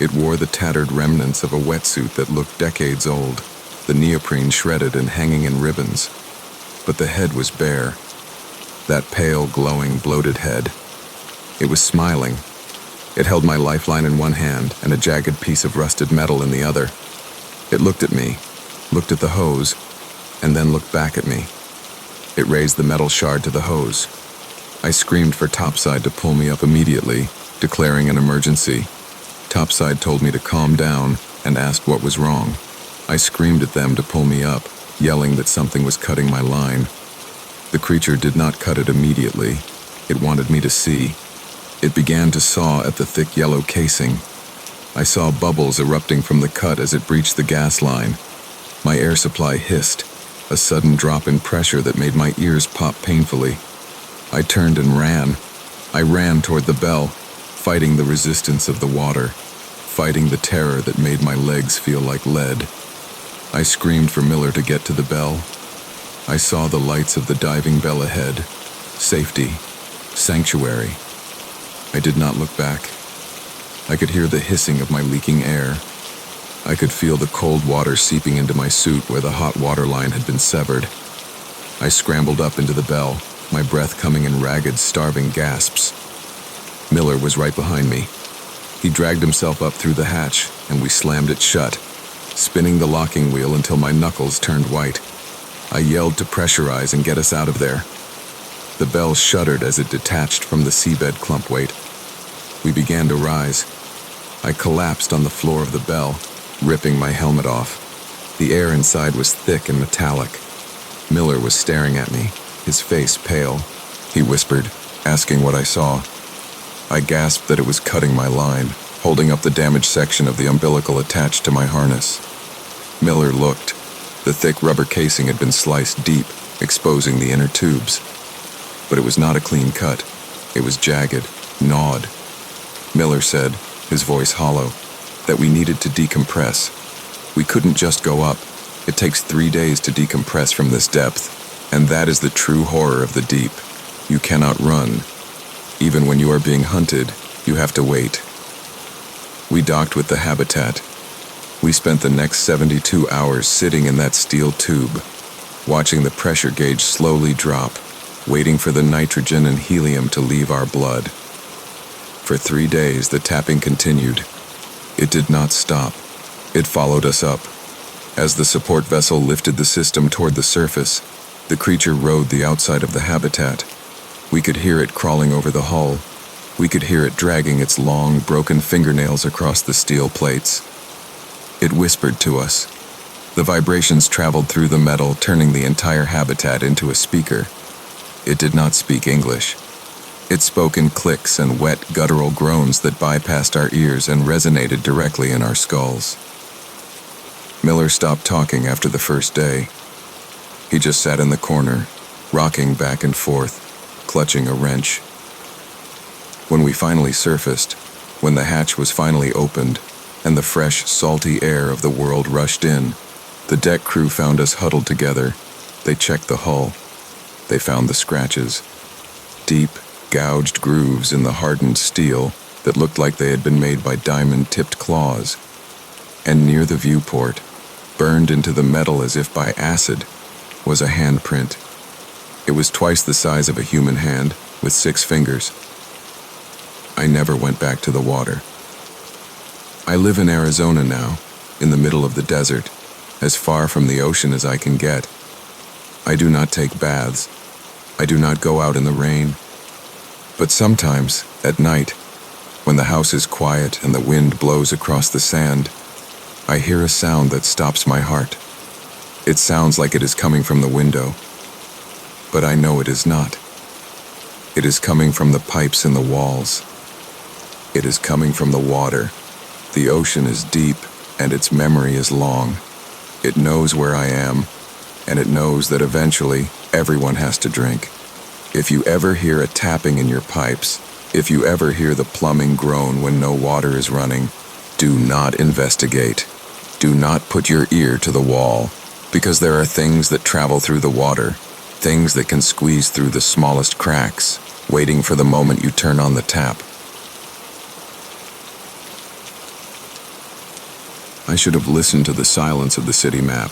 It wore the tattered remnants of a wetsuit that looked decades old, the neoprene shredded and hanging in ribbons. But the head was bare, that pale, glowing, bloated head. It was smiling. It held my lifeline in one hand and a jagged piece of rusted metal in the other. It looked at me, looked at the hose, and then looked back at me. It raised the metal shard to the hose. I screamed for topside to pull me up immediately, declaring an emergency. Topside told me to calm down and asked what was wrong. I screamed at them to pull me up, yelling that something was cutting my line. The creature did not cut it immediately. It wanted me to see. It began to saw at the thick yellow casing. I saw bubbles erupting from the cut as it breached the gas line. My air supply hissed, a sudden drop in pressure that made my ears pop painfully. I turned and ran. I ran toward the bell, fighting the resistance of the water, fighting the terror that made my legs feel like lead. I screamed for Miller to get to the bell. I saw the lights of the diving bell ahead. Safety. Sanctuary. I did not look back. I could hear the hissing of my leaking air. I could feel the cold water seeping into my suit where the hot water line had been severed. I scrambled up into the bell, my breath coming in ragged, starving gasps. Miller was right behind me. He dragged himself up through the hatch, and we slammed it shut, spinning the locking wheel until my knuckles turned white. I yelled to pressurize and get us out of there. The bell shuddered as it detached from the seabed clump weight. We began to rise. I collapsed on the floor of the bell, ripping my helmet off. The air inside was thick and metallic. Miller was staring at me, his face pale. He whispered, asking what I saw. I gasped that it was cutting my line, holding up the damaged section of the umbilical attached to my harness. Miller looked. The thick rubber casing had been sliced deep, exposing the inner tubes. But it was not a clean cut. It was jagged, gnawed. Miller said, his voice hollow, that we needed to decompress. We couldn't just go up. It takes 3 days to decompress from this depth, and that is the true horror of the deep. You cannot run. Even when you are being hunted, you have to wait. We docked with the habitat. We spent the next 72 hours sitting in that steel tube, watching the pressure gauge slowly drop, waiting for the nitrogen and helium to leave our blood. For 3 days, the tapping continued. It did not stop. It followed us up. As the support vessel lifted the system toward the surface, the creature rode the outside of the habitat. We could hear it crawling over the hull. We could hear it dragging its long, broken fingernails across the steel plates. It whispered to us. The vibrations traveled through the metal, turning the entire habitat into a speaker. It did not speak English. It spoke in clicks and wet, guttural groans that bypassed our ears and resonated directly in our skulls. Miller stopped talking after the first day. He just sat in the corner, rocking back and forth, clutching a wrench. When we finally surfaced, when the hatch was finally opened, and the fresh, salty air of the world rushed in, the deck crew found us huddled together. They checked the hull. They found the scratches. Deep, gouged grooves in the hardened steel that looked like they had been made by diamond-tipped claws. And near the viewport, burned into the metal as if by acid, was a handprint. It was twice the size of a human hand, with 6 fingers. I never went back to the water. I live in Arizona now, in the middle of the desert, as far from the ocean as I can get. I do not take baths. I do not go out in the rain. But sometimes, at night, when the house is quiet and the wind blows across the sand, I hear a sound that stops my heart. It sounds like it is coming from the window, but I know it is not. It is coming from the pipes in the walls. It is coming from the water. The ocean is deep, and its memory is long. It knows where I am, and it knows that eventually everyone has to drink. If you ever hear a tapping in your pipes, if you ever hear the plumbing groan when no water is running, do not investigate. Do not put your ear to the wall, because there are things that travel through the water, things that can squeeze through the smallest cracks, waiting for the moment you turn on the tap. I should have listened to the silence of the city map.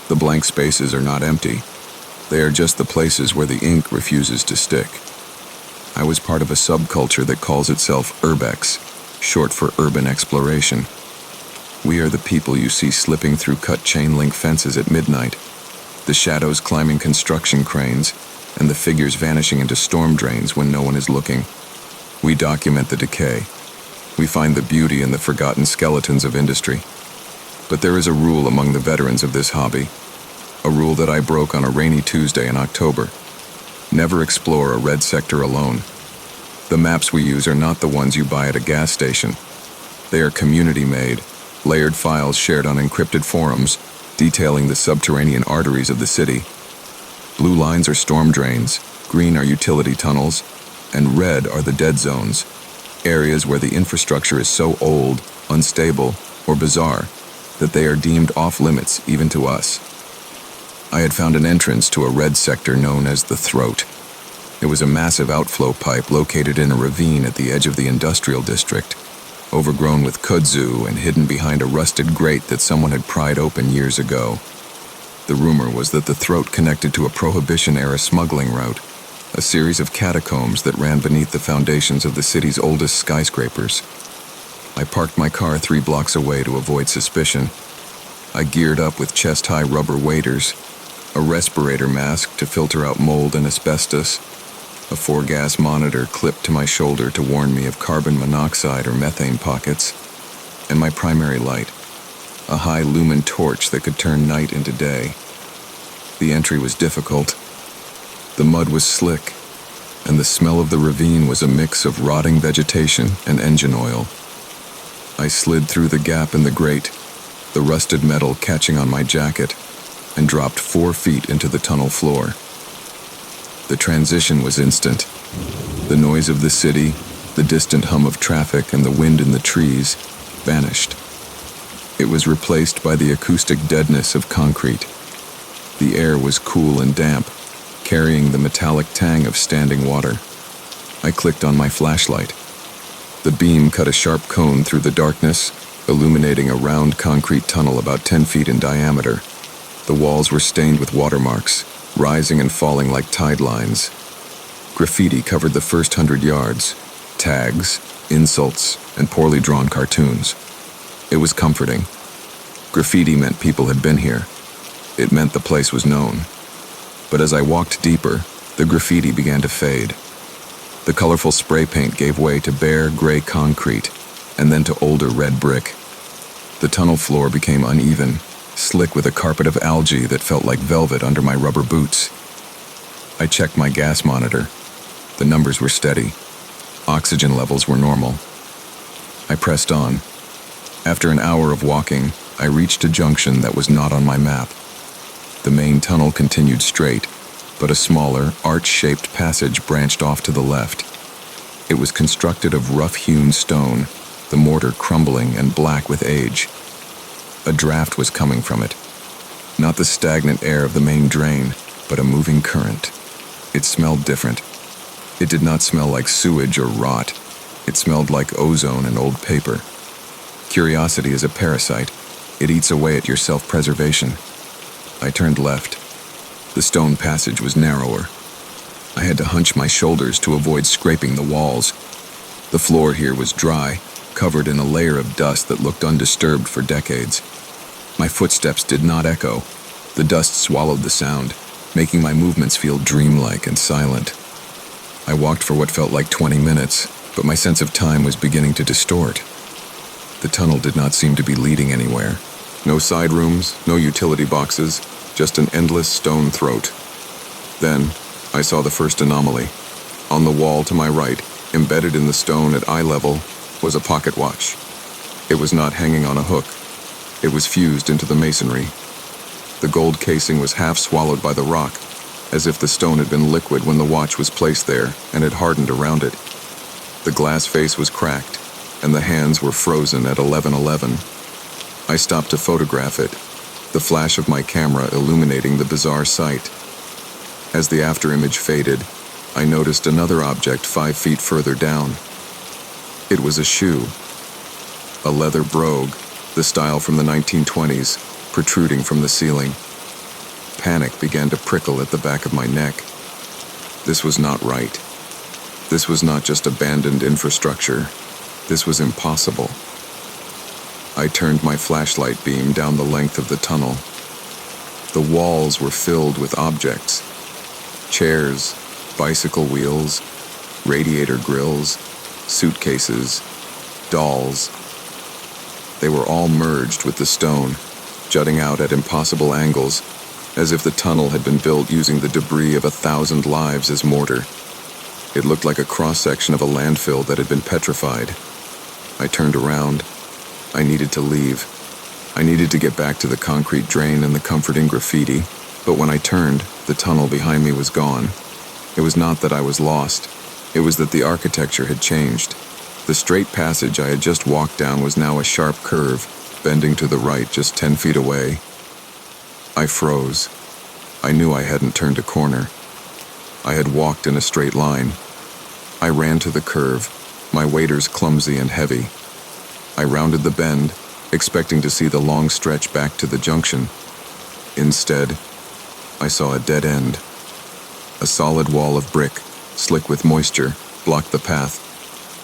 The blank spaces are not empty. They are just the places where the ink refuses to stick. I was part of a subculture that calls itself urbex, short for urban exploration. We are the people you see slipping through cut chain link fences at midnight, the shadows climbing construction cranes, and the figures vanishing into storm drains when no one is looking. We document the decay. We find the beauty in the forgotten skeletons of industry. But there is a rule among the veterans of this hobby, a rule that I broke on a rainy Tuesday in October. Never explore a red sector alone. The maps we use are not the ones you buy at a gas station. They are community-made, layered files shared on encrypted forums, detailing the subterranean arteries of the city. Blue lines are storm drains, green are utility tunnels, and red are the dead zones, areas where the infrastructure is so old, unstable, or bizarre that they are deemed off-limits even to us. I had found an entrance to a red sector known as the Throat. It was a massive outflow pipe located in a ravine at the edge of the industrial district, overgrown with kudzu and hidden behind a rusted grate that someone had pried open years ago. The rumor was that the Throat connected to a Prohibition-era smuggling route, a series of catacombs that ran beneath the foundations of the city's oldest skyscrapers. I parked my car 3 blocks away to avoid suspicion. I geared up with chest-high rubber waders, a respirator mask to filter out mold and asbestos, a 4-gas monitor clipped to my shoulder to warn me of carbon monoxide or methane pockets, and my primary light, a high-lumen torch that could turn night into day. The entry was difficult. The mud was slick, and the smell of the ravine was a mix of rotting vegetation and engine oil. I slid through the gap in the grate, the rusted metal catching on my jacket, and dropped 4 feet into the tunnel floor. The transition was instant. The noise of the city, the distant hum of traffic, and the wind in the trees vanished. It was replaced by the acoustic deadness of concrete. The air was cool and damp, carrying the metallic tang of standing water. I clicked on my flashlight. The beam cut a sharp cone through the darkness, illuminating a round concrete tunnel about 10 feet in diameter. The walls were stained with watermarks, rising and falling like tide lines. Graffiti covered the first 100 yards, tags, insults, and poorly drawn cartoons. It was comforting. Graffiti meant people had been here. It meant the place was known. But as I walked deeper, the graffiti began to fade. The colorful spray paint gave way to bare, gray concrete, and then to older red brick. The tunnel floor became uneven, slick with a carpet of algae that felt like velvet under my rubber boots. I checked my gas monitor. The numbers were steady. Oxygen levels were normal. I pressed on. After an hour of walking, I reached a junction that was not on my map. The main tunnel continued straight, but a smaller, arch-shaped passage branched off to the left. It was constructed of rough-hewn stone, the mortar crumbling and black with age. A draft was coming from it. Not the stagnant air of the main drain, but a moving current. It smelled different. It did not smell like sewage or rot. It smelled like ozone and old paper. Curiosity is a parasite. It eats away at your self-preservation. I turned left. The stone passage was narrower. I had to hunch my shoulders to avoid scraping the walls. The floor here was dry, covered in a layer of dust that looked undisturbed for decades. My footsteps did not echo. The dust swallowed the sound, making my movements feel dreamlike and silent. I walked for what felt like 20 minutes, but my sense of time was beginning to distort. The tunnel did not seem to be leading anywhere. No side rooms, no utility boxes, just an endless stone throat. Then, I saw the first anomaly. On the wall to my right, embedded in the stone at eye level, was a pocket watch. It was not hanging on a hook. It was fused into the masonry. The gold casing was half swallowed by the rock, as if the stone had been liquid when the watch was placed there and had hardened around it. The glass face was cracked, and the hands were frozen at 11:11. I stopped to photograph it, the flash of my camera illuminating the bizarre sight. As the afterimage faded, I noticed another object 5 feet further down. It was a shoe. A leather brogue, the style from the 1920s, protruding from the ceiling. Panic began to prickle at the back of my neck. This was not right. This was not just abandoned infrastructure. This was impossible. I turned my flashlight beam down the length of the tunnel. The walls were filled with objects. Chairs, bicycle wheels, radiator grills, suitcases, dolls. They were all merged with the stone, jutting out at impossible angles, as if the tunnel had been built using the debris of 1,000 lives as mortar. It looked like a cross-section of a landfill that had been petrified. I turned around. I needed to leave. I needed to get back to the concrete drain and the comforting graffiti, but when I turned, the tunnel behind me was gone. It was not that I was lost. It was that the architecture had changed. The straight passage I had just walked down was now a sharp curve, bending to the right just 10 feet away. I froze. I knew I hadn't turned a corner. I had walked in a straight line. I ran to the curve, my waders clumsy and heavy. I rounded the bend, expecting to see the long stretch back to the junction. Instead, I saw a dead end. A solid wall of brick, slick with moisture, blocked the path.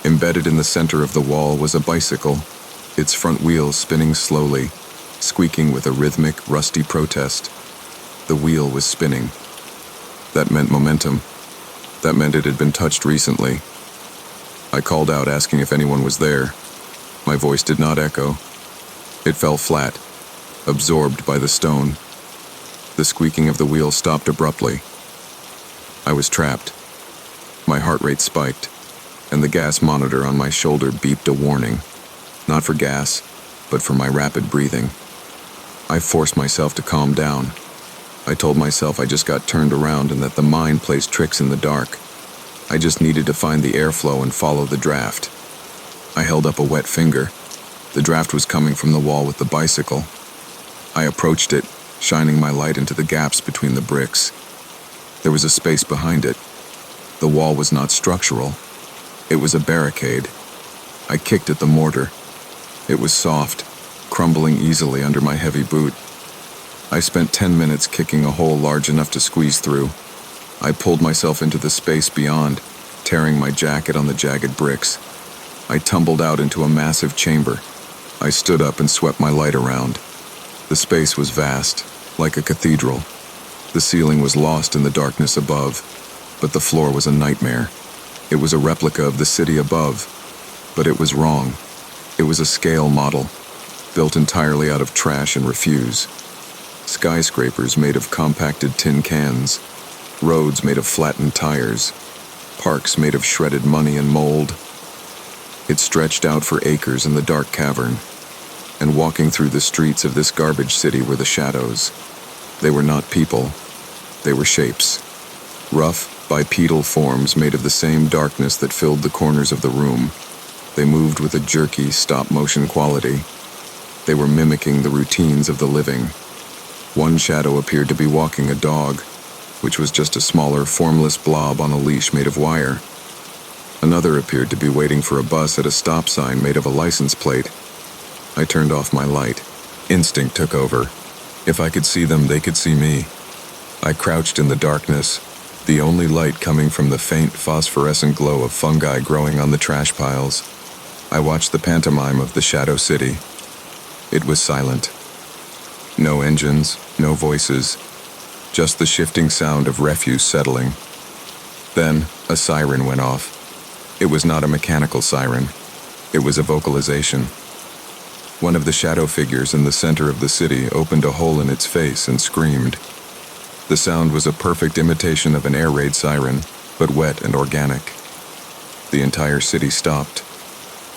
Embedded in the center of the wall was a bicycle, its front wheels spinning slowly, squeaking with a rhythmic, rusty protest. The wheel was spinning. That meant momentum. That meant it had been touched recently. I called out asking if anyone was there. My voice did not echo. It fell flat, absorbed by the stone. The squeaking of the wheel stopped abruptly. I was trapped. My heart rate spiked, and the gas monitor on my shoulder beeped a warning. Not for gas, but for my rapid breathing. I forced myself to calm down. I told myself I just got turned around and that the mind plays tricks in the dark. I just needed to find the airflow and follow the draft. I held up a wet finger. The draft was coming from the wall with the bicycle. I approached it, shining my light into the gaps between the bricks. There was a space behind it. The wall was not structural. It was a barricade. I kicked at the mortar. It was soft, crumbling easily under my heavy boot. I spent 10 minutes kicking a hole large enough to squeeze through. I pulled myself into the space beyond, tearing my jacket on the jagged bricks. I tumbled out into a massive chamber. I stood up and swept my light around. The space was vast, like a cathedral. The ceiling was lost in the darkness above, but the floor was a nightmare. It was a replica of the city above, but it was wrong. It was a scale model, built entirely out of trash and refuse. Skyscrapers made of compacted tin cans, roads made of flattened tires, parks made of shredded money and mold. It stretched out for acres in the dark cavern. and walking through the streets of this garbage city were the shadows. They were not people, they were shapes. Rough, bipedal forms made of the same darkness that filled the corners of the room. They moved with a jerky, stop-motion quality. They were mimicking the routines of the living. One shadow appeared to be walking a dog, which was just a smaller, formless blob on a leash made of wire. Another appeared to be waiting for a bus at a stop sign made of a license plate. I turned off my light. Instinct took over. If I could see them, they could see me. I crouched in the darkness, the only light coming from the faint phosphorescent glow of fungi growing on the trash piles. I watched the pantomime of the Shadow City. It was silent. No engines, no voices, just the shifting sound of refuse settling. Then, a siren went off. It was not a mechanical siren. It was a vocalization. One of the shadow figures in the center of the city opened a hole in its face and screamed. The sound was a perfect imitation of an air raid siren, but wet and organic. The entire city stopped.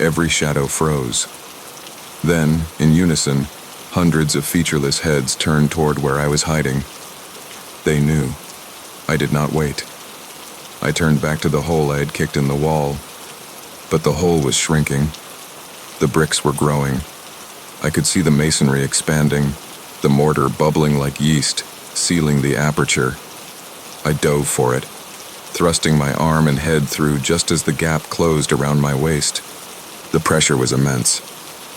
Every shadow froze. Then, in unison, hundreds of featureless heads turned toward where I was hiding. They knew. I did not wait. I turned back to the hole I had kicked in the wall, but the hole was shrinking. The bricks were growing. I could see the masonry expanding, the mortar bubbling like yeast, sealing the aperture. I dove for it, thrusting my arm and head through just as the gap closed around my waist. The pressure was immense.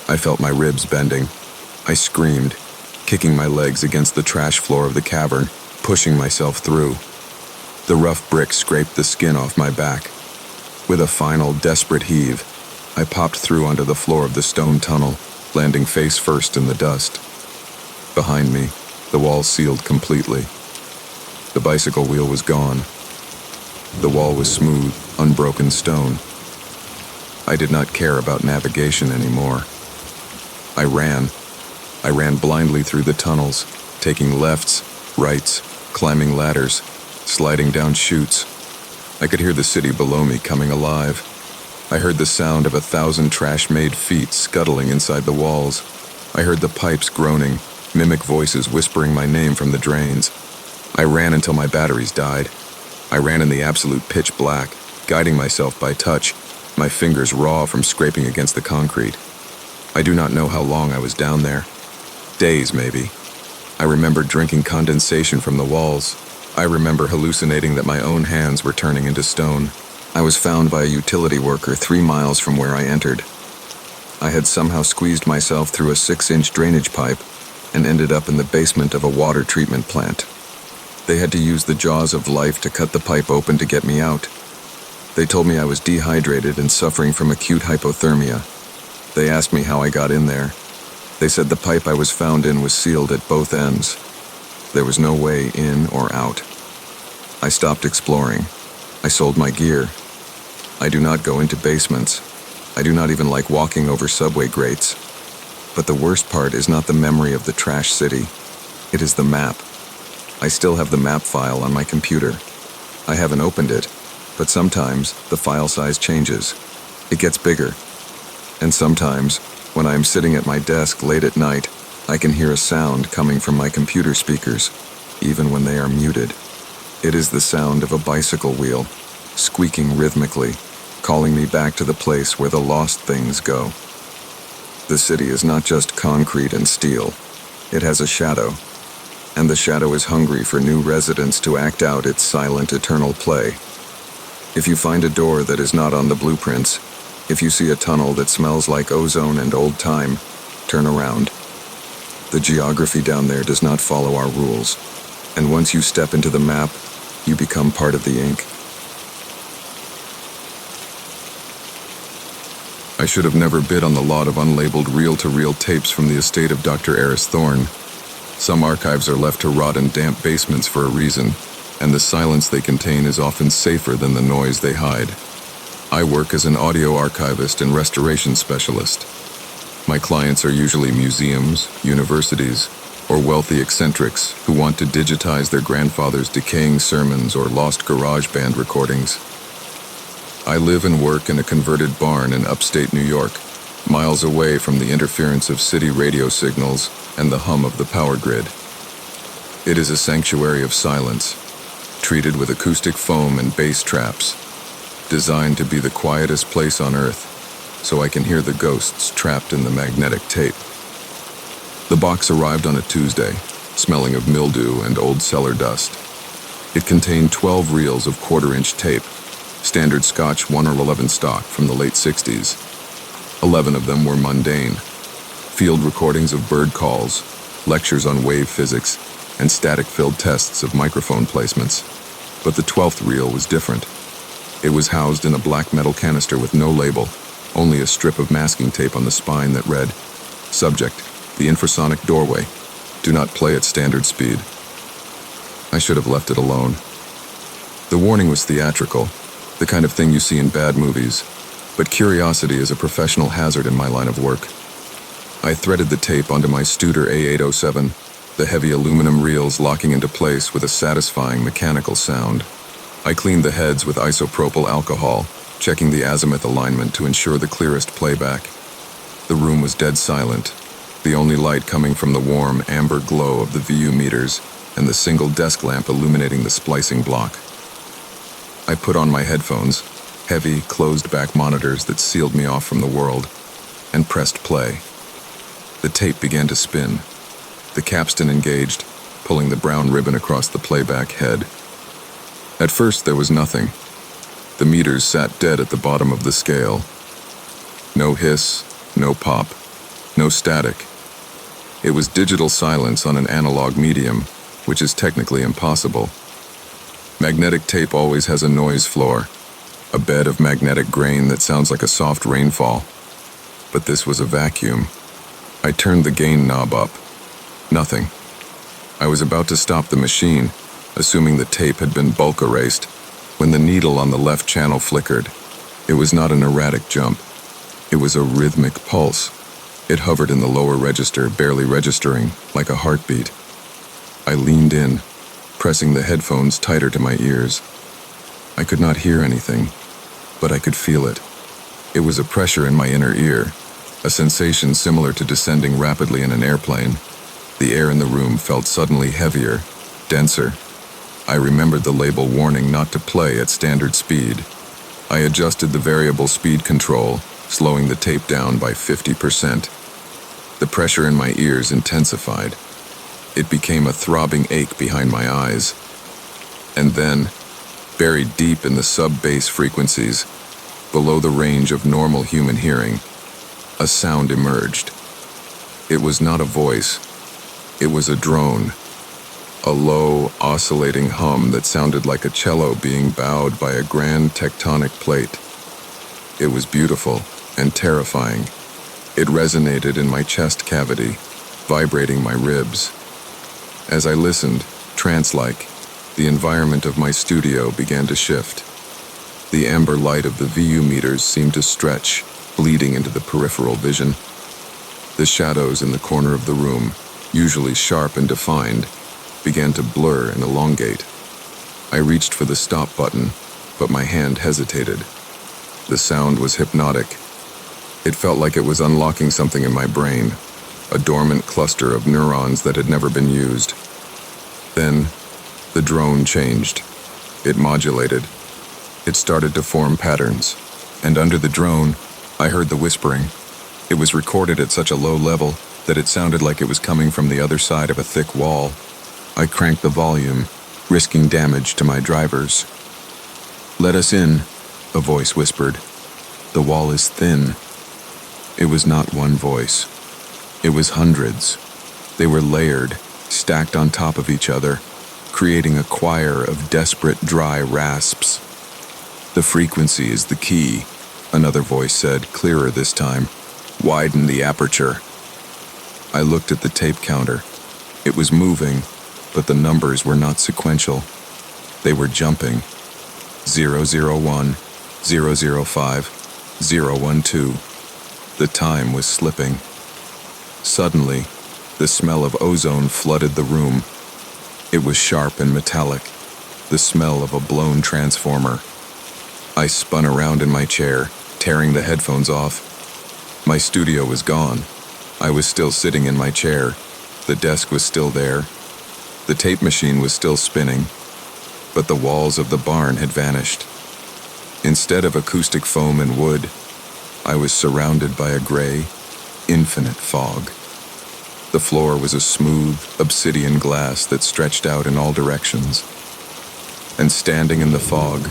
I felt my ribs bending. I screamed, kicking my legs against the trash floor of the cavern, pushing myself through. The rough brick scraped the skin off my back. With a final, desperate heave, I popped through onto the floor of the stone tunnel, landing face first in the dust. Behind me, the wall sealed completely. The bicycle wheel was gone. The wall was smooth, unbroken stone. I did not care about navigation anymore. I ran blindly through the tunnels, taking lefts, rights, climbing ladders, sliding down chutes. I could hear the city below me coming alive. I heard the sound of 1,000 trash-made feet scuttling inside the walls. I heard the pipes groaning, mimic voices whispering my name from the drains. I ran until my batteries died. I ran in the absolute pitch black, guiding myself by touch, my fingers raw from scraping against the concrete. I do not know how long I was down there. Days, maybe. I remember drinking condensation from the walls. I remember hallucinating that my own hands were turning into stone. I was found by a utility worker 3 miles from where I entered. I had somehow squeezed myself through a 6-inch drainage pipe and ended up in the basement of a water treatment plant. They had to use the jaws of life to cut the pipe open to get me out. They told me I was dehydrated and suffering from acute hypothermia. They asked me how I got in there. They said the pipe I was found in was sealed at both ends. There was no way in or out. I stopped exploring. I sold my gear. I do not go into basements. I do not even like walking over subway grates. But the worst part is not the memory of the trash city. It is the map. I still have the map file on my computer. I haven't opened it, but sometimes the file size changes. It gets bigger. And sometimes, when I am sitting at my desk late at night, I can hear a sound coming from my computer speakers, even when they are muted. It is the sound of a bicycle wheel, squeaking rhythmically, calling me back to the place where the lost things go. The city is not just concrete and steel. It has a shadow, and the shadow is hungry for new residents to act out its silent, eternal play. If you find a door that is not on the blueprints, if you see a tunnel that smells like ozone and old time, turn around. The geography down there does not follow our rules, and once you step into the map, you become part of the ink. I should have never bid on the lot of unlabeled reel-to-reel tapes from the estate of Dr. Eris Thorne. Some archives are left to rot in damp basements for a reason, and the silence they contain is often safer than the noise they hide. I work as an audio archivist and restoration specialist. My clients are usually museums, universities, or wealthy eccentrics who want to digitize their grandfather's decaying sermons or lost garage band recordings. I live and work in a converted barn in upstate New York, miles away from the interference of city radio signals and the hum of the power grid. It is a sanctuary of silence, treated with acoustic foam and bass traps, designed to be the quietest place on Earth, so I can hear the ghosts trapped in the magnetic tape. The box arrived on a Tuesday, smelling of mildew and old cellar dust. It contained 12 reels of quarter-inch tape, standard Scotch 1/11 stock from the late 60s. 11 of them were mundane, field recordings of bird calls, lectures on wave physics, and static-filled tests of microphone placements. But the 12th reel was different. It was housed in a black metal canister with no label, only a strip of masking tape on the spine that read, "Subject, the infrasonic doorway. Do not play at standard speed." I should have left it alone. The warning was theatrical, the kind of thing you see in bad movies, but curiosity is a professional hazard in my line of work. I threaded the tape onto my Studer A807, the heavy aluminum reels locking into place with a satisfying mechanical sound. I cleaned the heads with isopropyl alcohol, checking the azimuth alignment to ensure the clearest playback. The room was dead silent, the only light coming from the warm, amber glow of the VU meters and the single desk lamp illuminating the splicing block. I put on my headphones, heavy, closed-back monitors that sealed me off from the world, and pressed play. The tape began to spin. The capstan engaged, pulling the brown ribbon across the playback head. At first, there was nothing. The meters sat dead at the bottom of the scale. No hiss, no pop, no static. It was digital silence on an analog medium, which is technically impossible. Magnetic tape always has a noise floor, a bed of magnetic grain that sounds like a soft rainfall. But this was a vacuum. I turned the gain knob up. Nothing. I was about to stop the machine, assuming the tape had been bulk erased, when the needle on the left channel flickered. It was not an erratic jump. It was a rhythmic pulse. It hovered in the lower register, barely registering, like a heartbeat. I leaned in, pressing the headphones tighter to my ears. I could not hear anything, but I could feel it. It was a pressure in my inner ear, a sensation similar to descending rapidly in an airplane. The air in the room felt suddenly heavier, denser. I remembered the label warning not to play at standard speed. I adjusted the variable speed control, slowing the tape down by 50%. The pressure in my ears intensified. It became a throbbing ache behind my eyes. And then, buried deep in the sub-bass frequencies, below the range of normal human hearing, a sound emerged. It was not a voice. It was a drone. A low, oscillating hum that sounded like a cello being bowed by a grand tectonic plate. It was beautiful and terrifying. It resonated in my chest cavity, vibrating my ribs. As I listened, trance-like, the environment of my studio began to shift. The amber light of the VU meters seemed to stretch, bleeding into the peripheral vision. The shadows in the corner of the room, usually sharp and defined, began to blur and elongate. I reached for the stop button, but my hand hesitated. The sound was hypnotic. It felt like it was unlocking something in my brain, a dormant cluster of neurons that had never been used. Then, the drone changed. It modulated. It started to form patterns, and under the drone, I heard the whispering. It was recorded at such a low level that it sounded like it was coming from the other side of a thick wall. I cranked the volume, risking damage to my drivers. "Let us in," a voice whispered. "The wall is thin." It was not one voice. It was hundreds. They were layered, stacked on top of each other, creating a choir of desperate dry rasps. "The frequency is the key," another voice said, clearer this time. "Widen the aperture." I looked at the tape counter. It was moving, but the numbers were not sequential. They were jumping. 001, 005, 012. The time was slipping. Suddenly, the smell of ozone flooded the room. It was sharp and metallic, the smell of a blown transformer. I spun around in my chair, tearing the headphones off. My studio was gone. I was still sitting in my chair. The desk was still there. The tape machine was still spinning, but the walls of the barn had vanished. Instead of acoustic foam and wood, I was surrounded by a gray, infinite fog. The floor was a smooth, obsidian glass that stretched out in all directions. And standing in the fog,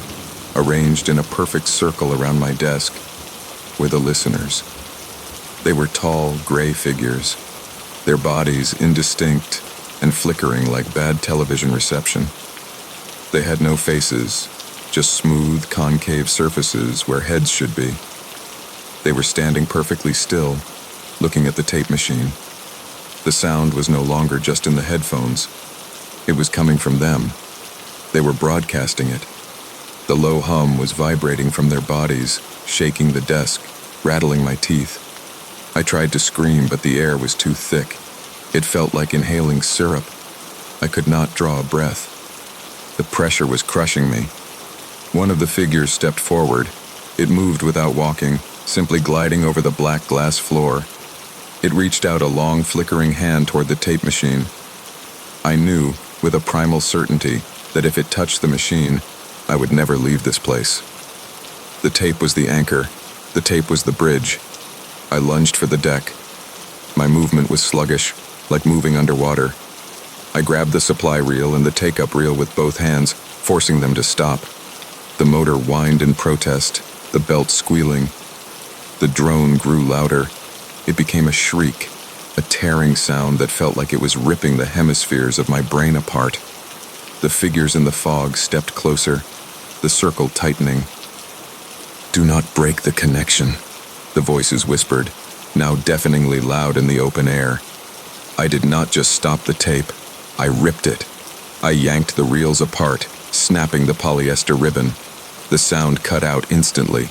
arranged in a perfect circle around my desk, were the listeners. They were tall, gray figures, their bodies indistinct and flickering like bad television reception. They had no faces, just smooth, concave surfaces where heads should be. They were standing perfectly still, looking at the tape machine. The sound was no longer just in the headphones. It was coming from them. They were broadcasting it. The low hum was vibrating from their bodies, shaking the desk, rattling my teeth. I tried to scream, but the air was too thick. It felt like inhaling syrup. I could not draw a breath. The pressure was crushing me. One of the figures stepped forward. It moved without walking, simply gliding over the black glass floor. It reached out a long, flickering hand toward the tape machine. I knew, with a primal certainty, that if it touched the machine, I would never leave this place. The tape was the anchor. The tape was the bridge. I lunged for the deck. My movement was sluggish, like moving underwater. I grabbed the supply reel and the take-up reel with both hands, forcing them to stop. The motor whined in protest, the belt squealing. The drone grew louder. It became a shriek, a tearing sound that felt like it was ripping the hemispheres of my brain apart. The figures in the fog stepped closer, the circle tightening. "Do not break the connection," the voices whispered, now deafeningly loud in the open air. I did not just stop the tape, I ripped it. I yanked the reels apart, snapping the polyester ribbon. The sound cut out instantly.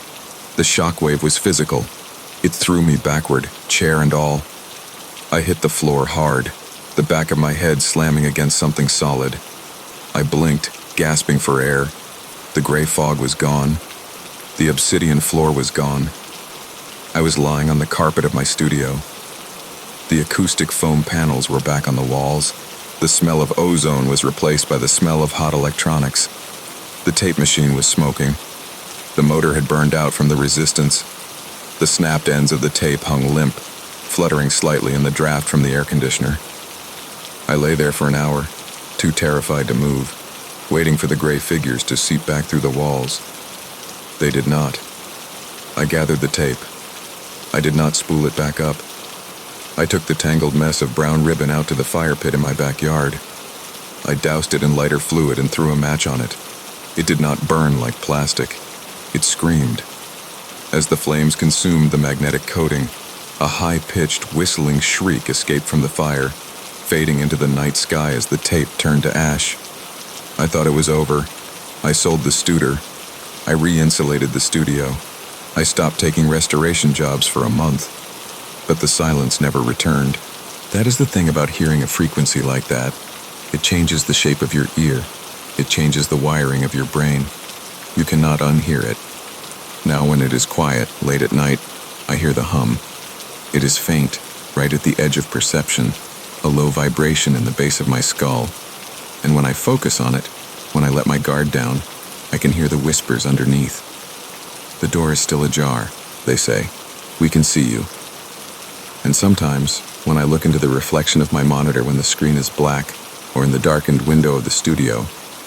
The shockwave was physical. It threw me backward, chair and all. I hit the floor hard, the back of my head slamming against something solid. I blinked, gasping for air. The gray fog was gone. The obsidian floor was gone. I was lying on the carpet of my studio. The acoustic foam panels were back on the walls. The smell of ozone was replaced by the smell of hot electronics. The tape machine was smoking. The motor had burned out from the resistance. The snapped ends of the tape hung limp, fluttering slightly in the draft from the air conditioner. I lay there for an hour, too terrified to move, waiting for the gray figures to seep back through the walls. They did not. I gathered the tape. I did not spool it back up. I took the tangled mess of brown ribbon out to the fire pit in my backyard. I doused it in lighter fluid and threw a match on it. It did not burn like plastic. It screamed. As the flames consumed the magnetic coating, a high-pitched, whistling shriek escaped from the fire, fading into the night sky as the tape turned to ash. I thought it was over. I sold the Studer. I re-insulated the studio. I stopped taking restoration jobs for a month. But the silence never returned. That is the thing about hearing a frequency like that. It changes the shape of your ear. It changes the wiring of your brain. You cannot unhear it. Now when it is quiet, late at night, I hear the hum. It is faint, right at the edge of perception, a low vibration in the base of my skull. And when I focus on it, when I let my guard down, I can hear the whispers underneath. "The door is still ajar," they say. "We can see you." And sometimes, when I look into the reflection of my monitor when the screen is black, or in the darkened window of the studio,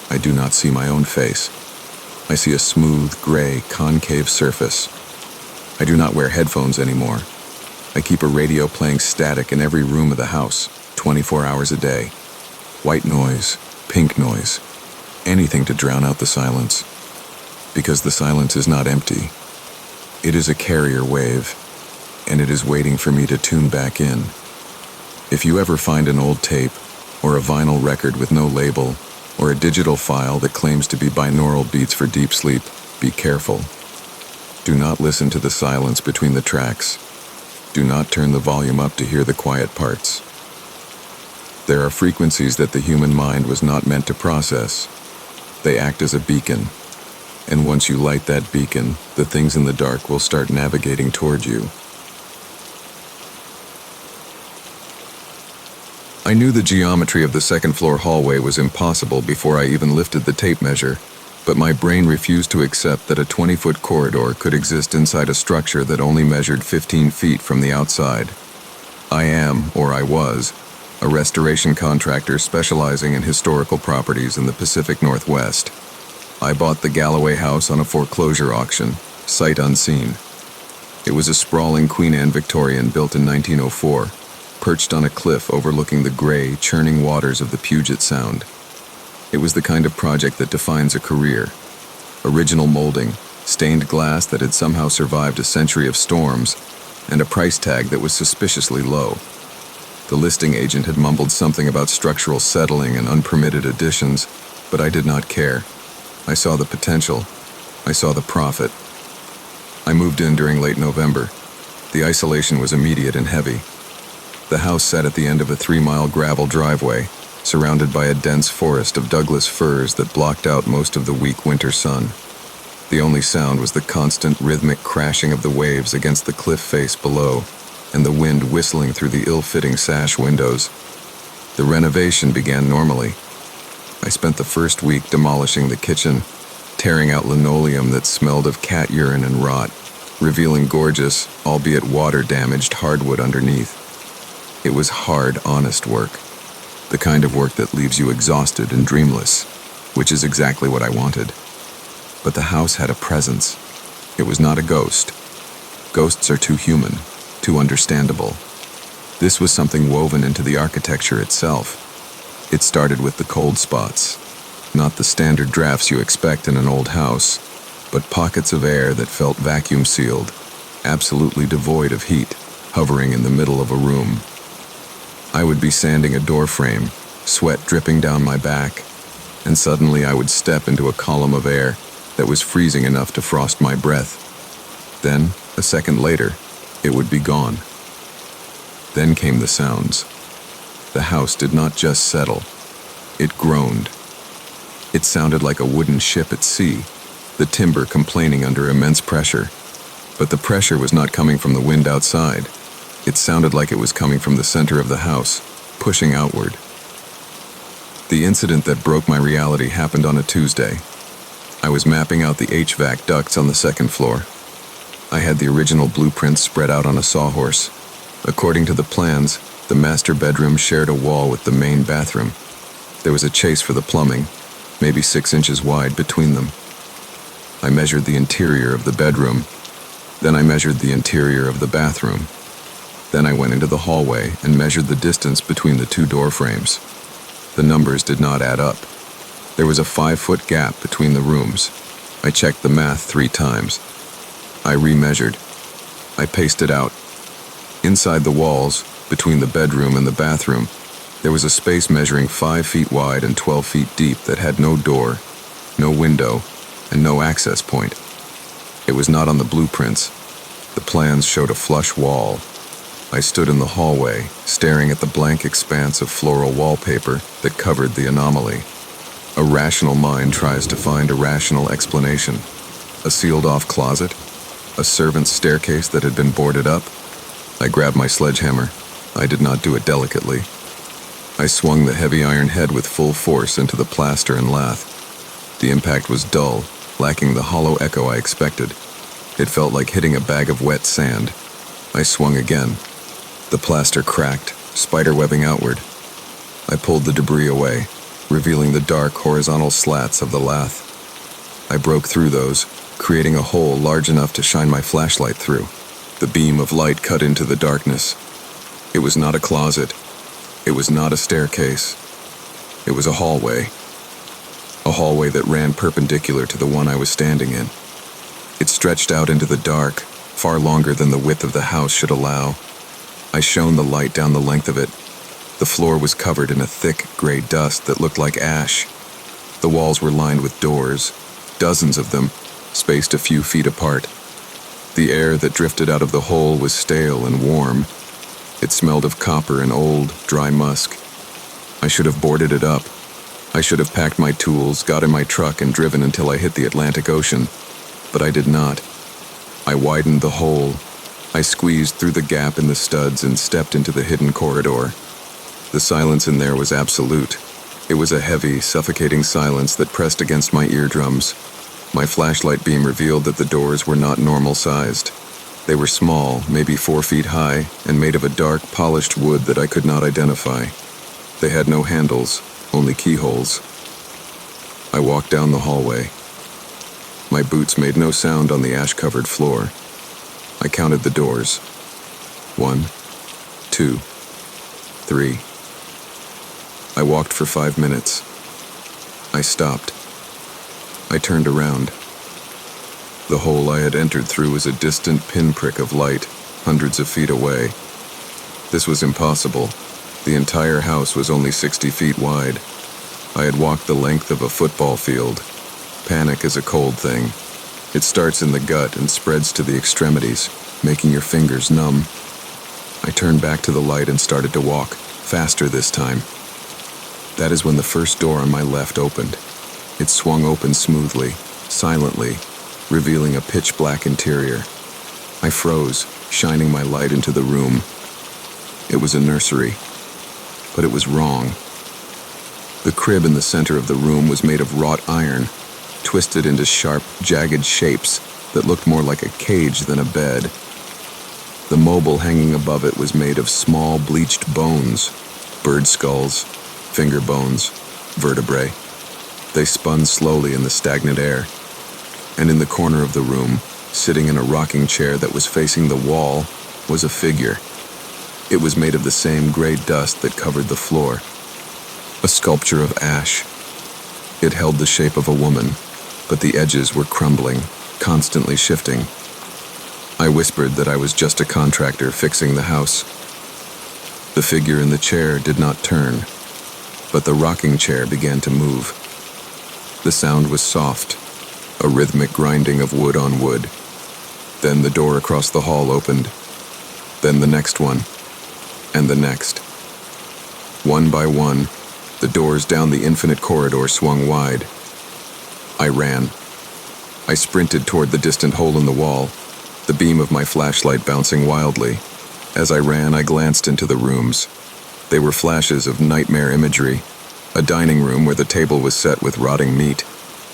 I do not see my own face. I see a smooth, gray, concave surface. I do not wear headphones anymore. I keep a radio playing static in every room of the house, 24 hours a day. White noise, pink noise, anything to drown out the silence. Because the silence is not empty. It is a carrier wave, and it is waiting for me to tune back in. If you ever find an old tape, or a vinyl record with no label, or a digital file that claims to be binaural beats for deep sleep, be careful. Do not listen to the silence between the tracks. Do not turn the volume up to hear the quiet parts. There are frequencies that the human mind was not meant to process. They act as a beacon, and once you light that beacon, the things in the dark will start navigating toward you. I knew the geometry of the second-floor hallway was impossible before I even lifted the tape measure, but my brain refused to accept that a 20-foot corridor could exist inside a structure that only measured 15 feet from the outside. I am, or I was, a restoration contractor specializing in historical properties in the Pacific Northwest. I bought the Galloway house on a foreclosure auction, sight unseen. It was a sprawling Queen Anne Victorian built in 1904, perched on a cliff overlooking the gray, churning waters of the Puget Sound. It was the kind of project that defines a career. Original molding, stained glass that had somehow survived a century of storms, and a price tag that was suspiciously low. The listing agent had mumbled something about structural settling and unpermitted additions, but I did not care. I saw the potential. I saw the profit. I moved in during late November. The isolation was immediate and heavy. The house sat at the end of a 3-mile gravel driveway, surrounded by a dense forest of Douglas firs that blocked out most of the weak winter sun. The only sound was the constant rhythmic crashing of the waves against the cliff face below, and the wind whistling through the ill-fitting sash windows. The renovation began normally. I spent the first week demolishing the kitchen, tearing out linoleum that smelled of cat urine and rot, revealing gorgeous, albeit water-damaged hardwood underneath. It was hard, honest work. The kind of work that leaves you exhausted and dreamless, which is exactly what I wanted. But the house had a presence. It was not a ghost. Ghosts are too human, too understandable. This was something woven into the architecture itself. It started with the cold spots, not the standard drafts you expect in an old house, but pockets of air that felt vacuum-sealed, absolutely devoid of heat, hovering in the middle of a room. I would be sanding a door frame, sweat dripping down my back, and suddenly I would step into a column of air that was freezing enough to frost my breath. Then, a second later, it would be gone. Then came the sounds. The house did not just settle. It groaned. It sounded like a wooden ship at sea, the timber complaining under immense pressure. But the pressure was not coming from the wind outside. It sounded like it was coming from the center of the house, pushing outward. The incident that broke my reality happened on a Tuesday. I was mapping out the HVAC ducts on the second floor. I had the original blueprints spread out on a sawhorse. According to the plans, the master bedroom shared a wall with the main bathroom. There was a chase for the plumbing, maybe 6 inches wide between them. I measured the interior of the bedroom. Then I measured the interior of the bathroom. Then I went into the hallway and measured the distance between the 2 door frames. The numbers did not add up. There was a 5-foot gap between the rooms. I checked the math 3 times. I remeasured. I paced it out. Inside the walls, between the bedroom and the bathroom, there was a space measuring 5 feet wide and 12 feet deep that had no door, no window, and no access point. It was not on the blueprints. The plans showed a flush wall. I stood in the hallway, staring at the blank expanse of floral wallpaper that covered the anomaly. A rational mind tries to find a rational explanation. A sealed-off closet? A servant's staircase that had been boarded up? I grabbed my sledgehammer. I did not do it delicately. I swung the heavy iron head with full force into the plaster and lath. The impact was dull, lacking the hollow echo I expected. It felt like hitting a bag of wet sand. I swung again. The plaster cracked, spiderwebbing outward. I pulled the debris away, revealing the dark horizontal slats of the lath. I broke through those, creating a hole large enough to shine my flashlight through. The beam of light cut into the darkness. It was not a closet. It was not a staircase. It was a hallway. A hallway that ran perpendicular to the one I was standing in. It stretched out into the dark, far longer than the width of the house should allow. I shone the light down the length of it. The floor was covered in a thick, gray dust that looked like ash. The walls were lined with doors, dozens of them, spaced a few feet apart. The air that drifted out of the hole was stale and warm. It smelled of copper and old, dry musk. I should have boarded it up. I should have packed my tools, got in my truck, and driven until I hit the Atlantic Ocean. But I did not. I widened the hole. I squeezed through the gap in the studs and stepped into the hidden corridor. The silence in there was absolute. It was a heavy, suffocating silence that pressed against my eardrums. My flashlight beam revealed that the doors were not normal-sized. They were small, maybe 4 feet high, and made of a dark, polished wood that I could not identify. They had no handles, only keyholes. I walked down the hallway. My boots made no sound on the ash-covered floor. I counted the doors. 1, 2, 3. I walked for 5 minutes. I stopped. I turned around. The hole I had entered through was a distant pinprick of light, hundreds of feet away. This was impossible. The entire house was only 60 feet wide. I had walked the length of a football field. Panic is a cold thing. It starts in the gut and spreads to the extremities, making your fingers numb. I turned back to the light and started to walk, faster this time. That is when the first door on my left opened. It swung open smoothly, silently, revealing a pitch-black interior. I froze, shining my light into the room. It was a nursery, but it was wrong. The crib in the center of the room was made of wrought iron, twisted into sharp, jagged shapes that looked more like a cage than a bed. The mobile hanging above it was made of small, bleached bones, bird skulls, finger bones, vertebrae. They spun slowly in the stagnant air. And in the corner of the room, sitting in a rocking chair that was facing the wall, was a figure. It was made of the same gray dust that covered the floor. A sculpture of ash. It held the shape of a woman, but the edges were crumbling, constantly shifting. I whispered that I was just a contractor fixing the house. The figure in the chair did not turn, but the rocking chair began to move. The sound was soft, a rhythmic grinding of wood on wood. Then the door across the hall opened. Then the next one, and the next. One by one, the doors down the infinite corridor swung wide. I ran. I sprinted toward the distant hole in the wall, the beam of my flashlight bouncing wildly. As I ran, I glanced into the rooms. They were flashes of nightmare imagery. A dining room where the table was set with rotting meat.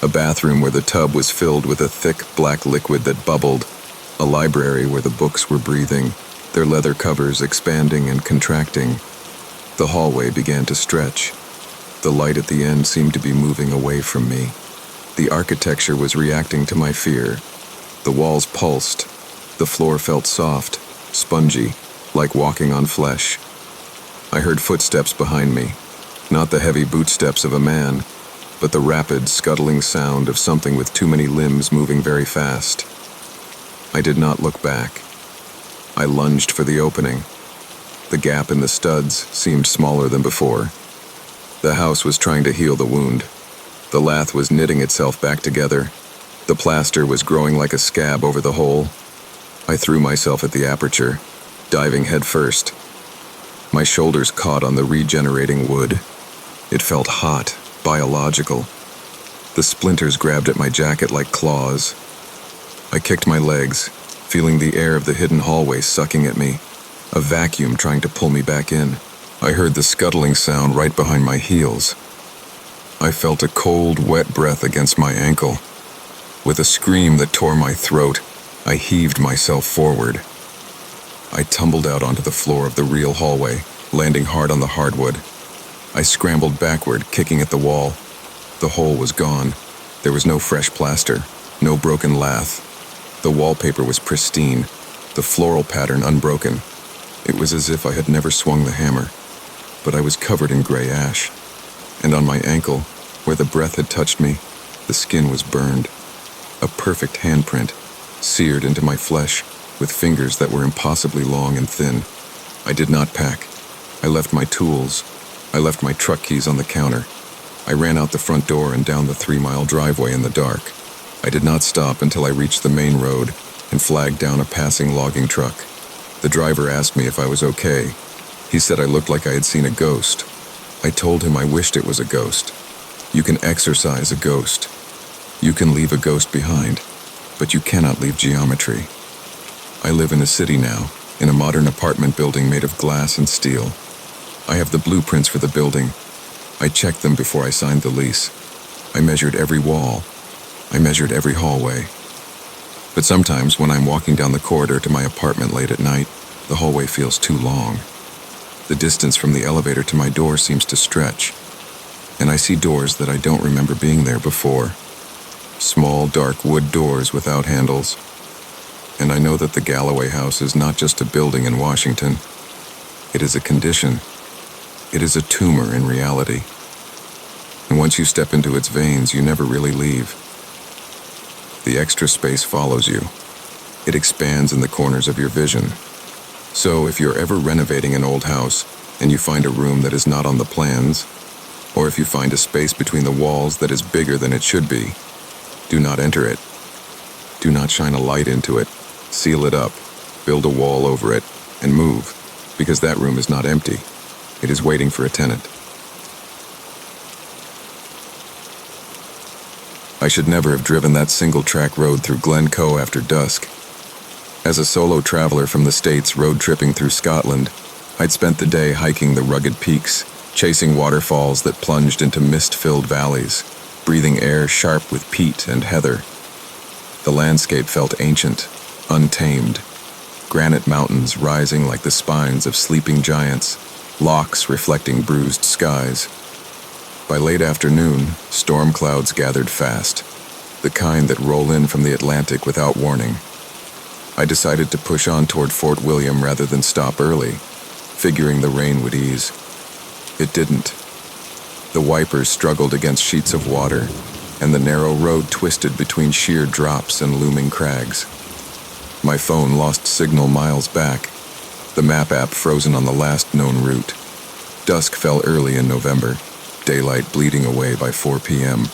A bathroom where the tub was filled with a thick, black liquid that bubbled. A library where the books were breathing, their leather covers expanding and contracting. The hallway began to stretch. The light at the end seemed to be moving away from me. The architecture was reacting to my fear. The walls pulsed. The floor felt soft, spongy, like walking on flesh. I heard footsteps behind me, not the heavy bootsteps of a man, but the rapid, scuttling sound of something with too many limbs moving very fast. I did not look back. I lunged for the opening. The gap in the studs seemed smaller than before. The house was trying to heal the wound. The lath was knitting itself back together. The plaster was growing like a scab over the hole. I threw myself at the aperture, diving headfirst. My shoulders caught on the regenerating wood. It felt hot, biological. The splinters grabbed at my jacket like claws. I kicked my legs, feeling the air of the hidden hallway sucking at me, a vacuum trying to pull me back in. I heard the scuttling sound right behind my heels. I felt a cold, wet breath against my ankle. With a scream that tore my throat, I heaved myself forward. I tumbled out onto the floor of the real hallway, landing hard on the hardwood. I scrambled backward, kicking at the wall. The hole was gone. There was no fresh plaster, no broken lath. The wallpaper was pristine, the floral pattern unbroken. It was as if I had never swung the hammer, but I was covered in gray ash. And on my ankle, where the breath had touched me, the skin was burned. A perfect handprint, seared into my flesh, with fingers that were impossibly long and thin. I did not pack. I left my tools. I left my truck keys on the counter. I ran out the front door and down the 3-mile driveway in the dark. I did not stop until I reached the main road and flagged down a passing logging truck. The driver asked me if I was okay. He said I looked like I had seen a ghost. I told him I wished it was a ghost. You can exorcise a ghost. You can leave a ghost behind, but you cannot leave geometry. I live in a city now, in a modern apartment building made of glass and steel. I have the blueprints for the building. I checked them before I signed the lease. I measured every wall. I measured every hallway. But sometimes when I'm walking down the corridor to my apartment late at night, the hallway feels too long. The distance from the elevator to my door seems to stretch, and I see doors that I don't remember being there before. Small, dark wood doors without handles. And I know that the Galloway House is not just a building in Washington. It is a condition. It is a tumor in reality. And once you step into its veins, you never really leave. The extra space follows you. It expands in the corners of your vision. So if you're ever renovating an old house and you find a room that is not on the plans, or if you find a space between the walls that is bigger than it should be, do not enter it. Do not shine a light into it. Seal it up, build a wall over it, and move, because that room is not empty. It is waiting for a tenant. I should never have driven that single-track road through Glencoe after dusk. As a solo traveler from the States road tripping through Scotland, I'd spent the day hiking the rugged peaks, chasing waterfalls that plunged into mist-filled valleys, breathing air sharp with peat and heather. The landscape felt ancient, untamed. Granite mountains rising like the spines of sleeping giants, locks reflecting bruised skies. By late afternoon, storm clouds gathered fast, the kind that roll in from the Atlantic without warning. I decided to push on toward Fort William rather than stop early, figuring the rain would ease. It didn't. The wipers struggled against sheets of water, and the narrow road twisted between sheer drops and looming crags. My phone lost signal miles back, the map app frozen on the last known route. Dusk fell early in November, daylight bleeding away by 4 p.m.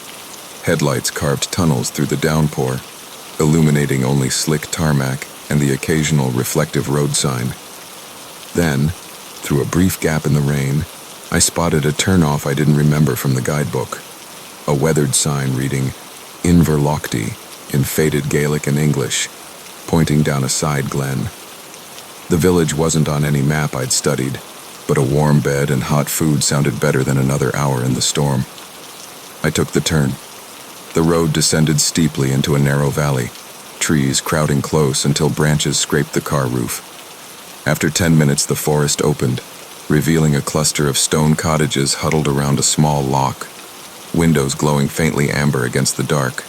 Headlights carved tunnels through the downpour, illuminating only slick tarmac and the occasional reflective road sign. Then, through a brief gap in the rain, I spotted a turnoff I didn't remember from the guidebook. A weathered sign reading Inverlochty in faded Gaelic and English, pointing down a side glen. The village wasn't on any map I'd studied, but a warm bed and hot food sounded better than another hour in the storm. I took the turn. The road descended steeply into a narrow valley, trees crowding close until branches scraped the car roof. After 10 minutes, the forest opened, revealing a cluster of stone cottages huddled around a small loch, windows glowing faintly amber against the dark.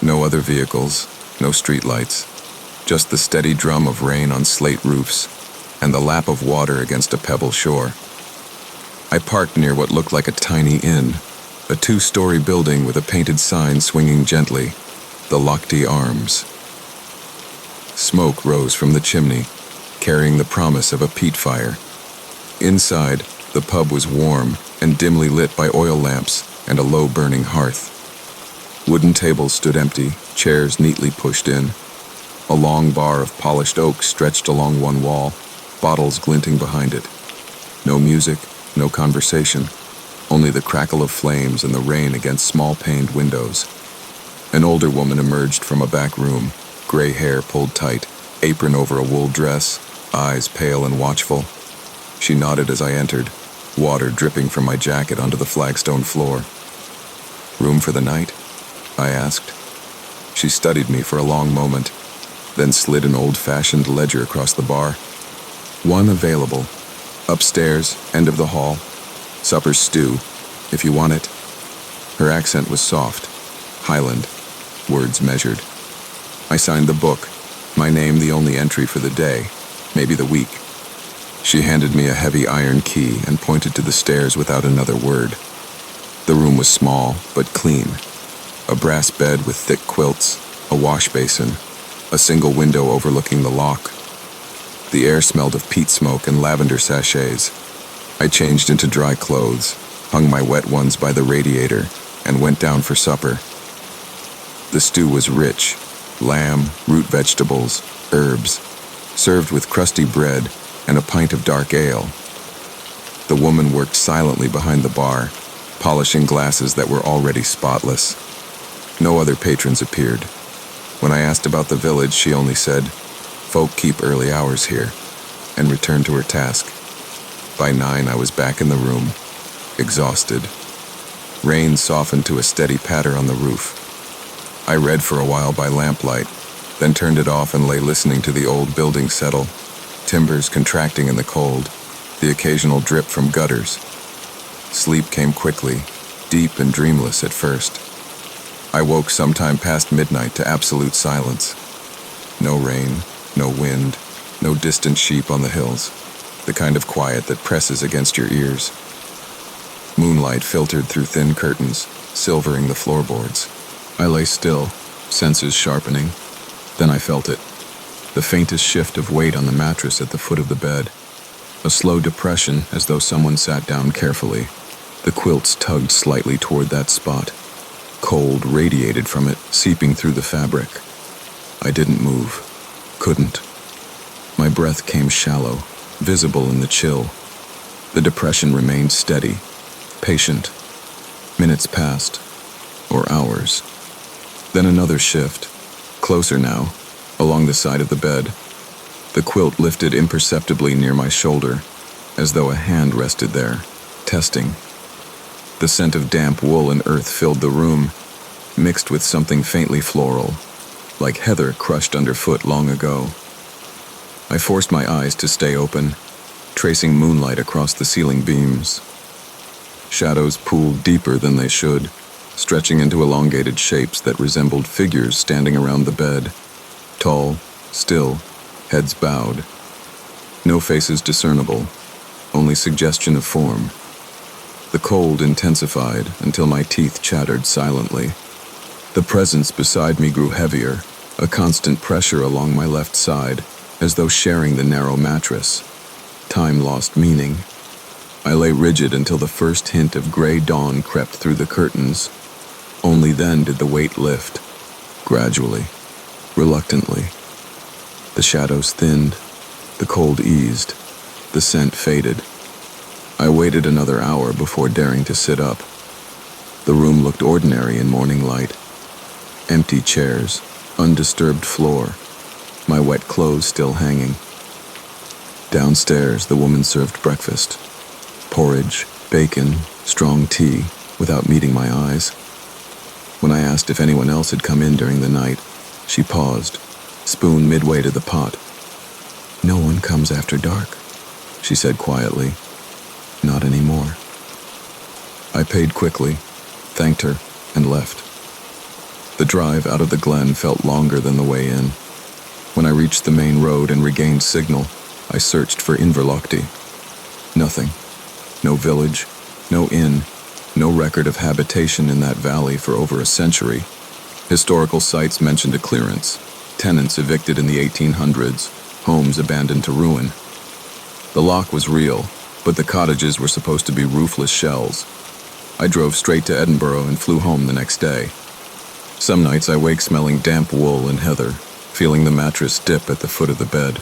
No other vehicles, no streetlights, just the steady drum of rain on slate roofs and the lap of water against a pebble shore. I parked near what looked like a tiny inn, a 2-story building with a painted sign swinging gently, the Lochte Arms. Smoke rose from the chimney, carrying the promise of a peat fire. Inside, the pub was warm and dimly lit by oil lamps and a low-burning hearth. Wooden tables stood empty, chairs neatly pushed in. A long bar of polished oak stretched along one wall, bottles glinting behind it. No music, no conversation, only the crackle of flames and the rain against small-paned windows. An older woman emerged from a back room, gray hair pulled tight, apron over a wool dress, eyes pale and watchful. She nodded as I entered, water dripping from my jacket onto the flagstone floor. "Room for the night?" I asked. She studied me for a long moment, then slid an old-fashioned ledger across the bar. "One available. Upstairs, end of the hall. Supper's stew, if you want it." Her accent was soft, Highland, words measured. I signed the book, my name the only entry for the day, maybe the week. She handed me a heavy iron key and pointed to the stairs without another word. The room was small, but clean. A brass bed with thick quilts, a wash basin, a single window overlooking the loch. The air smelled of peat smoke and lavender sachets. I changed into dry clothes, hung my wet ones by the radiator, and went down for supper. The stew was rich, lamb, root vegetables, herbs, served with crusty bread and a pint of dark ale. The woman worked silently behind the bar, polishing glasses that were already spotless. No other patrons appeared. When I asked about the village, she only said, "Folk keep early hours here," and returned to her task. By 9, I was back in the room, exhausted. Rain softened to a steady patter on the roof. I read for a while by lamplight, then turned it off and lay listening to the old building settle, timbers contracting in the cold, the occasional drip from gutters. Sleep came quickly, deep and dreamless at first. I woke sometime past midnight to absolute silence. No rain, no wind, no distant sheep on the hills, the kind of quiet that presses against your ears. Moonlight filtered through thin curtains, silvering the floorboards. I lay still, senses sharpening. Then I felt it, the faintest shift of weight on the mattress at the foot of the bed. A slow depression, as though someone sat down carefully. The quilts tugged slightly toward that spot. Cold radiated from it, seeping through the fabric. I didn't move. Couldn't. My breath came shallow, visible in the chill. The depression remained steady, patient. Minutes passed, or hours. Then another shift, closer now, along the side of the bed. The quilt lifted imperceptibly near my shoulder, as though a hand rested there, testing. The scent of damp wool and earth filled the room, mixed with something faintly floral, like heather crushed underfoot long ago. I forced my eyes to stay open, tracing moonlight across the ceiling beams. Shadows pooled deeper than they should, stretching into elongated shapes that resembled figures standing around the bed. Tall, still, heads bowed. No faces discernible, only suggestion of form. The cold intensified until my teeth chattered silently. The presence beside me grew heavier, a constant pressure along my left side, as though sharing the narrow mattress. Time lost meaning. I lay rigid until the first hint of gray dawn crept through the curtains. Only then did the weight lift, gradually, reluctantly. The shadows thinned, the cold eased, the scent faded. I waited another hour before daring to sit up. The room looked ordinary in morning light. Empty chairs, undisturbed floor, my wet clothes still hanging. Downstairs, the woman served breakfast. Porridge, bacon, strong tea, without meeting my eyes. When I asked if anyone else had come in during the night, she paused, spoon midway to the pot. "No one comes after dark," she said quietly. "Not anymore." I paid quickly, thanked her, and left. The drive out of the glen felt longer than the way in. When I reached the main road and regained signal, I searched for Inverlochty. Nothing. No village, no inn, no record of habitation in that valley for over a century. Historical sites mentioned a clearance, tenants evicted in the 1800s, homes abandoned to ruin. The lock was real, but the cottages were supposed to be roofless shells. I drove straight to Edinburgh and flew home the next day. Some nights I wake smelling damp wool and heather, feeling the mattress dip at the foot of the bed.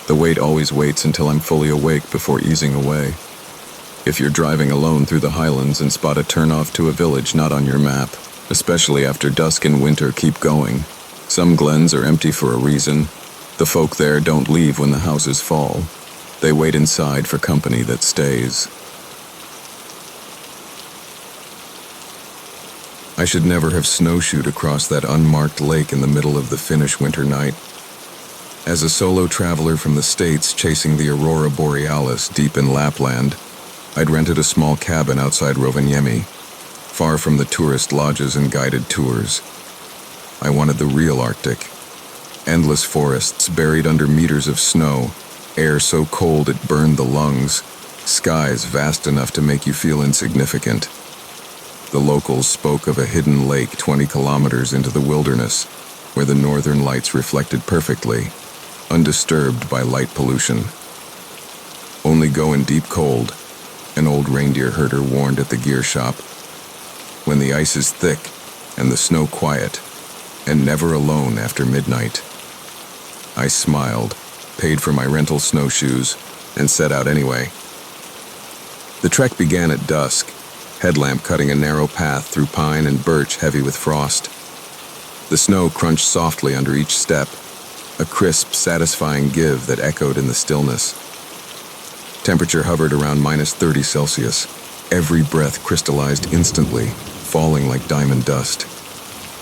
The weight always waits until I'm fully awake before easing away. If you're driving alone through the highlands and spot a turnoff to a village not on your map, especially after dusk in winter, keep going. Some glens are empty for a reason. The folk there don't leave when the houses fall. They wait inside for company that stays. I should never have snowshoed across that unmarked lake in the middle of the Finnish winter night. As a solo traveler from the States chasing the aurora borealis deep in Lapland, I'd rented a small cabin outside Rovaniemi, far from the tourist lodges and guided tours. I wanted the real Arctic. Endless forests buried under meters of snow, air so cold it burned the lungs, skies vast enough to make you feel insignificant. The locals spoke of a hidden lake 20 kilometers into the wilderness, where the northern lights reflected perfectly, undisturbed by light pollution. Only go in deep cold, an old reindeer herder warned at the gear shop. When the ice is thick and the snow quiet, and never alone after midnight. I smiled, paid for my rental snowshoes, and set out anyway. The trek began at dusk, headlamp cutting a narrow path through pine and birch heavy with frost. The snow crunched softly under each step, a crisp, satisfying give that echoed in the stillness. Temperature hovered around -30 Celsius. Every breath crystallized instantly, falling like diamond dust.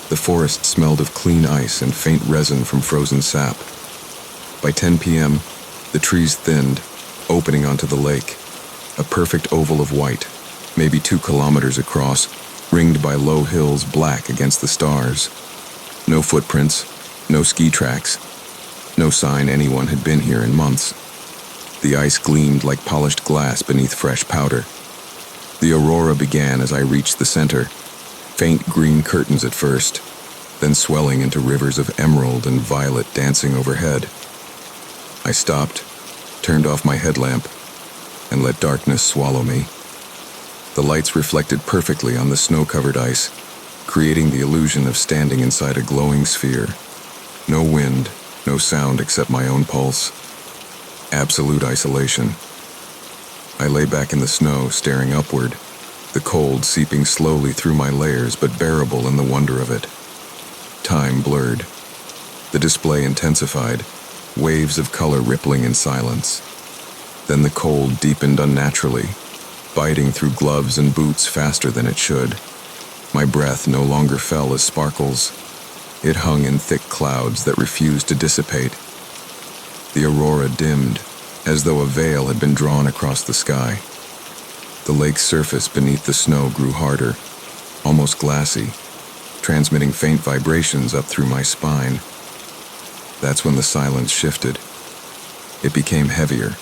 The forest smelled of clean ice and faint resin from frozen sap. By 10 p.m., the trees thinned, opening onto the lake, a perfect oval of white, maybe 2 kilometers across, ringed by low hills black against the stars. No footprints, no ski tracks, no sign anyone had been here in months. The ice gleamed like polished glass beneath fresh powder. The aurora began as I reached the center, faint green curtains at first, then swelling into rivers of emerald and violet dancing overhead. I stopped, turned off my headlamp, and let darkness swallow me. The lights reflected perfectly on the snow-covered ice, creating the illusion of standing inside a glowing sphere. No wind, no sound except my own pulse. Absolute isolation. I lay back in the snow, staring upward, the cold seeping slowly through my layers but bearable in the wonder of it. Time blurred. The display intensified, waves of color rippling in silence. Then the cold deepened unnaturally, biting through gloves and boots faster than it should. My breath no longer fell as sparkles. It hung in thick clouds that refused to dissipate. The aurora dimmed, as though a veil had been drawn across the sky. The lake's surface beneath the snow grew harder, almost glassy, transmitting faint vibrations up through my spine. That's when the silence shifted. It became heavier,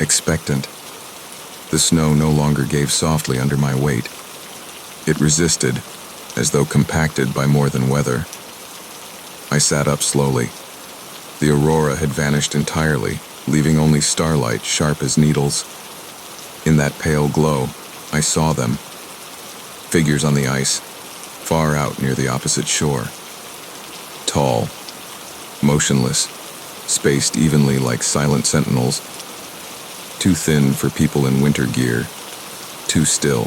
expectant. The snow no longer gave softly under my weight. It resisted, as though compacted by more than weather. I sat up slowly. The aurora had vanished entirely, leaving only starlight sharp as needles. In that pale glow, I saw them. Figures on the ice, far out near the opposite shore. Tall, motionless, spaced evenly like silent sentinels. Too thin for people in winter gear, too still.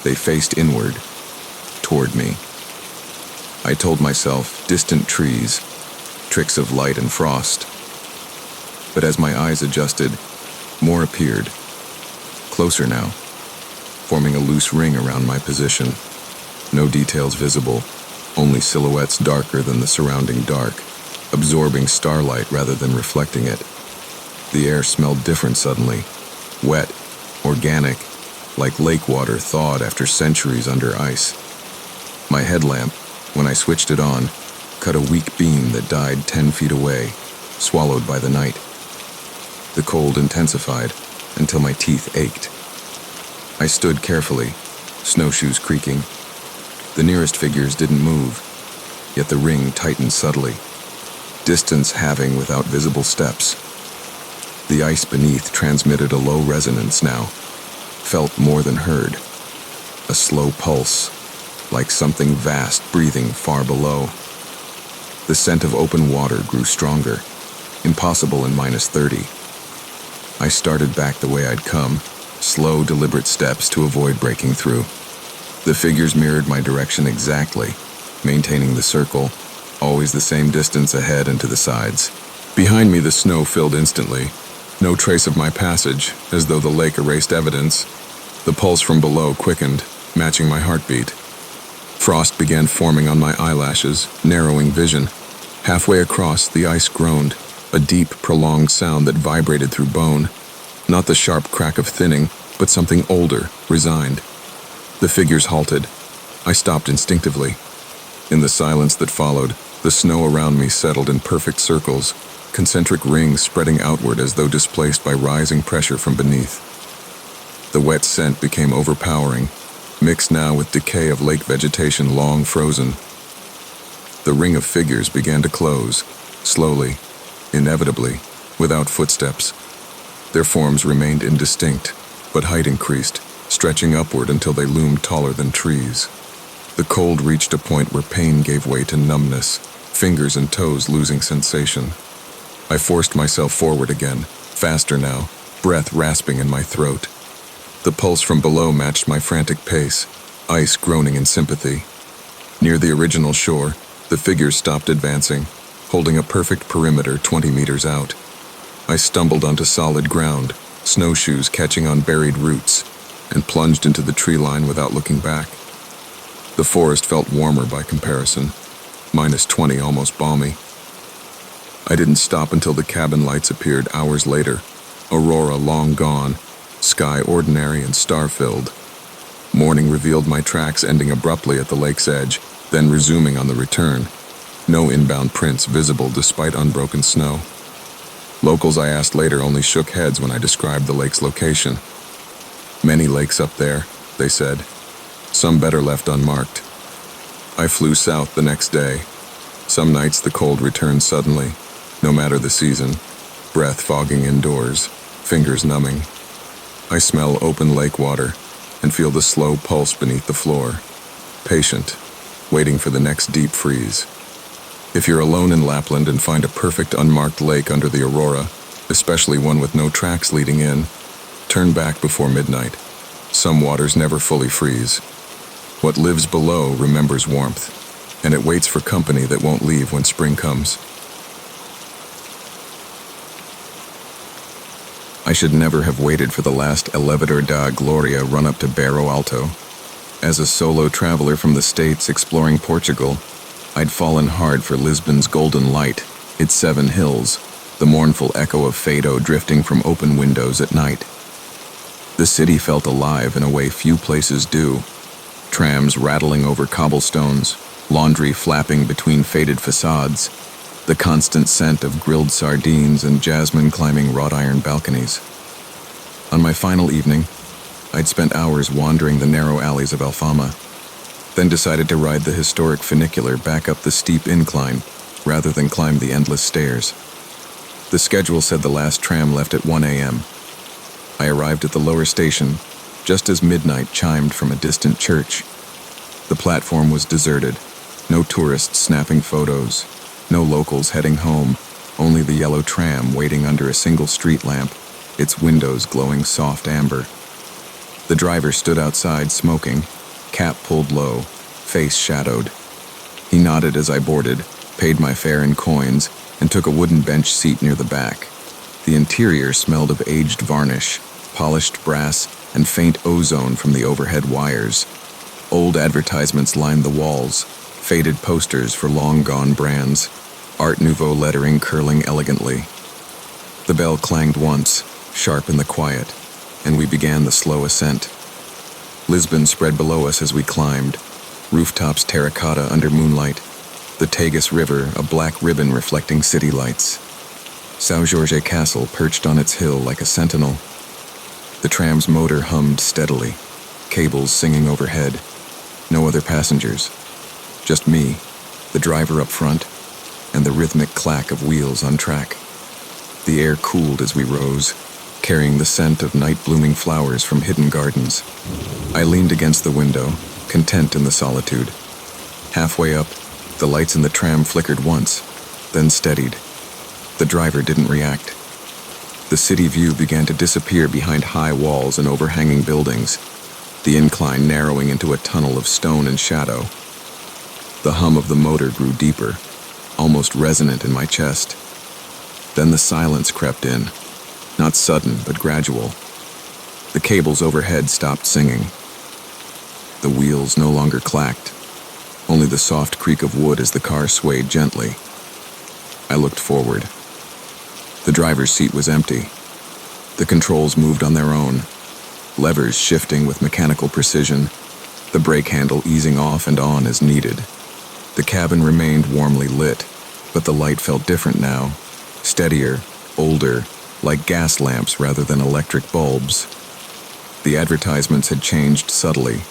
They faced inward, toward me. I told myself, distant trees, tricks of light and frost. But as my eyes adjusted, more appeared. Closer now, forming a loose ring around my position. No details visible, only silhouettes darker than the surrounding dark, absorbing starlight rather than reflecting it. The air smelled different suddenly, wet, organic, like lake water thawed after centuries under ice. My headlamp, when I switched it on, cut a weak beam that died 10 feet away, swallowed by the night. The cold intensified until my teeth ached. I stood carefully, snowshoes creaking. The nearest figures didn't move, yet the ring tightened subtly, distance halving without visible steps. The ice beneath transmitted a low resonance now, felt more than heard. A slow pulse, like something vast breathing far below. The scent of open water grew stronger, impossible in -30. I started back the way I'd come, slow, deliberate steps to avoid breaking through. The figures mirrored my direction exactly, maintaining the circle, always the same distance ahead and to the sides. Behind me, the snow filled instantly. No trace of my passage, as though the lake erased evidence. The pulse from below quickened, matching my heartbeat. Frost began forming on my eyelashes, narrowing vision. Halfway across, the ice groaned, a deep, prolonged sound that vibrated through bone. Not the sharp crack of thinning, but something older, resigned. The figures halted. I stopped instinctively. In the silence that followed, the snow around me settled in perfect circles, concentric rings spreading outward as though displaced by rising pressure from beneath. The wet scent became overpowering, mixed now with decay of lake vegetation long frozen. The ring of figures began to close, slowly, inevitably, without footsteps. Their forms remained indistinct, but height increased, stretching upward until they loomed taller than trees. The cold reached a point where pain gave way to numbness, fingers and toes losing sensation. I forced myself forward again, faster now, breath rasping in my throat. The pulse from below matched my frantic pace, ice groaning in sympathy. Near the original shore, the figures stopped advancing, holding a perfect perimeter 20 meters out. I stumbled onto solid ground, snowshoes catching on buried roots, and plunged into the tree line without looking back. The forest felt warmer by comparison, -20, almost balmy. I didn't stop until the cabin lights appeared hours later, aurora long gone, sky ordinary and star-filled. Morning revealed my tracks ending abruptly at the lake's edge, then resuming on the return. No inbound prints visible despite unbroken snow. Locals I asked later only shook heads when I described the lake's location. Many lakes up there, they said, some better left unmarked. I flew south the next day. Some nights the cold returned suddenly, no matter the season, breath fogging indoors, fingers numbing. I smell open lake water and feel the slow pulse beneath the floor, patient, waiting for the next deep freeze. If you're alone in Lapland and find a perfect unmarked lake under the aurora, especially one with no tracks leading in, turn back before midnight. Some waters never fully freeze. What lives below remembers warmth, and it waits for company that won't leave when spring comes. I should never have waited for the last Elevador da Gloria run up to Barro Alto. As a solo traveler from the States exploring Portugal, I'd fallen hard for Lisbon's golden light, its 7 hills, the mournful echo of Fado drifting from open windows at night. The city felt alive in a way few places do. Trams rattling over cobblestones, laundry flapping between faded facades, the constant scent of grilled sardines and jasmine climbing wrought iron balconies. On my final evening, I'd spent hours wandering the narrow alleys of Alfama, then decided to ride the historic funicular back up the steep incline rather than climb the endless stairs. The schedule said the last tram left at 1 a.m. I arrived at the lower station just as midnight chimed from a distant church. The platform was deserted, no tourists snapping photos, no locals heading home, only the yellow tram waiting under a single street lamp, its windows glowing soft amber. The driver stood outside smoking, cap pulled low, face shadowed. He nodded as I boarded, paid my fare in coins, and took a wooden bench seat near the back. The interior smelled of aged varnish, polished brass, and faint ozone from the overhead wires. Old advertisements lined the walls, faded posters for long-gone brands, Art Nouveau lettering curling elegantly. The bell clanged once, sharp in the quiet, and we began the slow ascent. Lisbon spread below us as we climbed, rooftops terracotta under moonlight, the Tagus River a black ribbon reflecting city lights. São Jorge Castle perched on its hill like a sentinel. The tram's motor hummed steadily, cables singing overhead. No other passengers. Just me, the driver up front, and the rhythmic clack of wheels on track. The air cooled as we rose, carrying the scent of night-blooming flowers from hidden gardens. I leaned against the window, content in the solitude. Halfway up, the lights in the tram flickered once, then steadied. The driver didn't react. The city view began to disappear behind high walls and overhanging buildings, the incline narrowing into a tunnel of stone and shadow. The hum of the motor grew deeper, almost resonant in my chest. Then the silence crept in, not sudden but gradual. The cables overhead stopped singing. The wheels no longer clacked, only the soft creak of wood as the car swayed gently. I looked forward. The driver's seat was empty. The controls moved on their own, levers shifting with mechanical precision, the brake handle easing off and on as needed. The cabin remained warmly lit, but the light felt different now, steadier, older, like gas lamps rather than electric bulbs. The advertisements had changed subtly.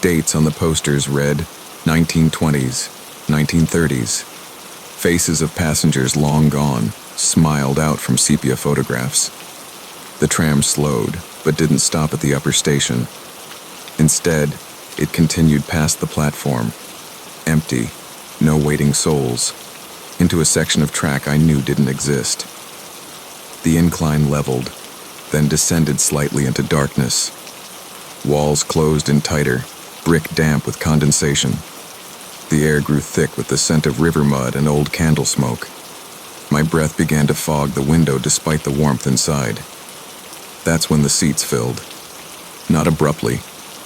Dates on the posters read 1920s, 1930s. Faces of passengers long gone smiled out from sepia photographs. The tram slowed, but didn't stop at the upper station. Instead, it continued past the platform, empty, no waiting souls, into a section of track I knew didn't exist. The incline leveled, then descended slightly into darkness. Walls closed in tighter, brick damp with condensation. The air grew thick with the scent of river mud and old candle smoke. My breath began to fog the window despite the warmth inside. That's when the seats filled. Not abruptly.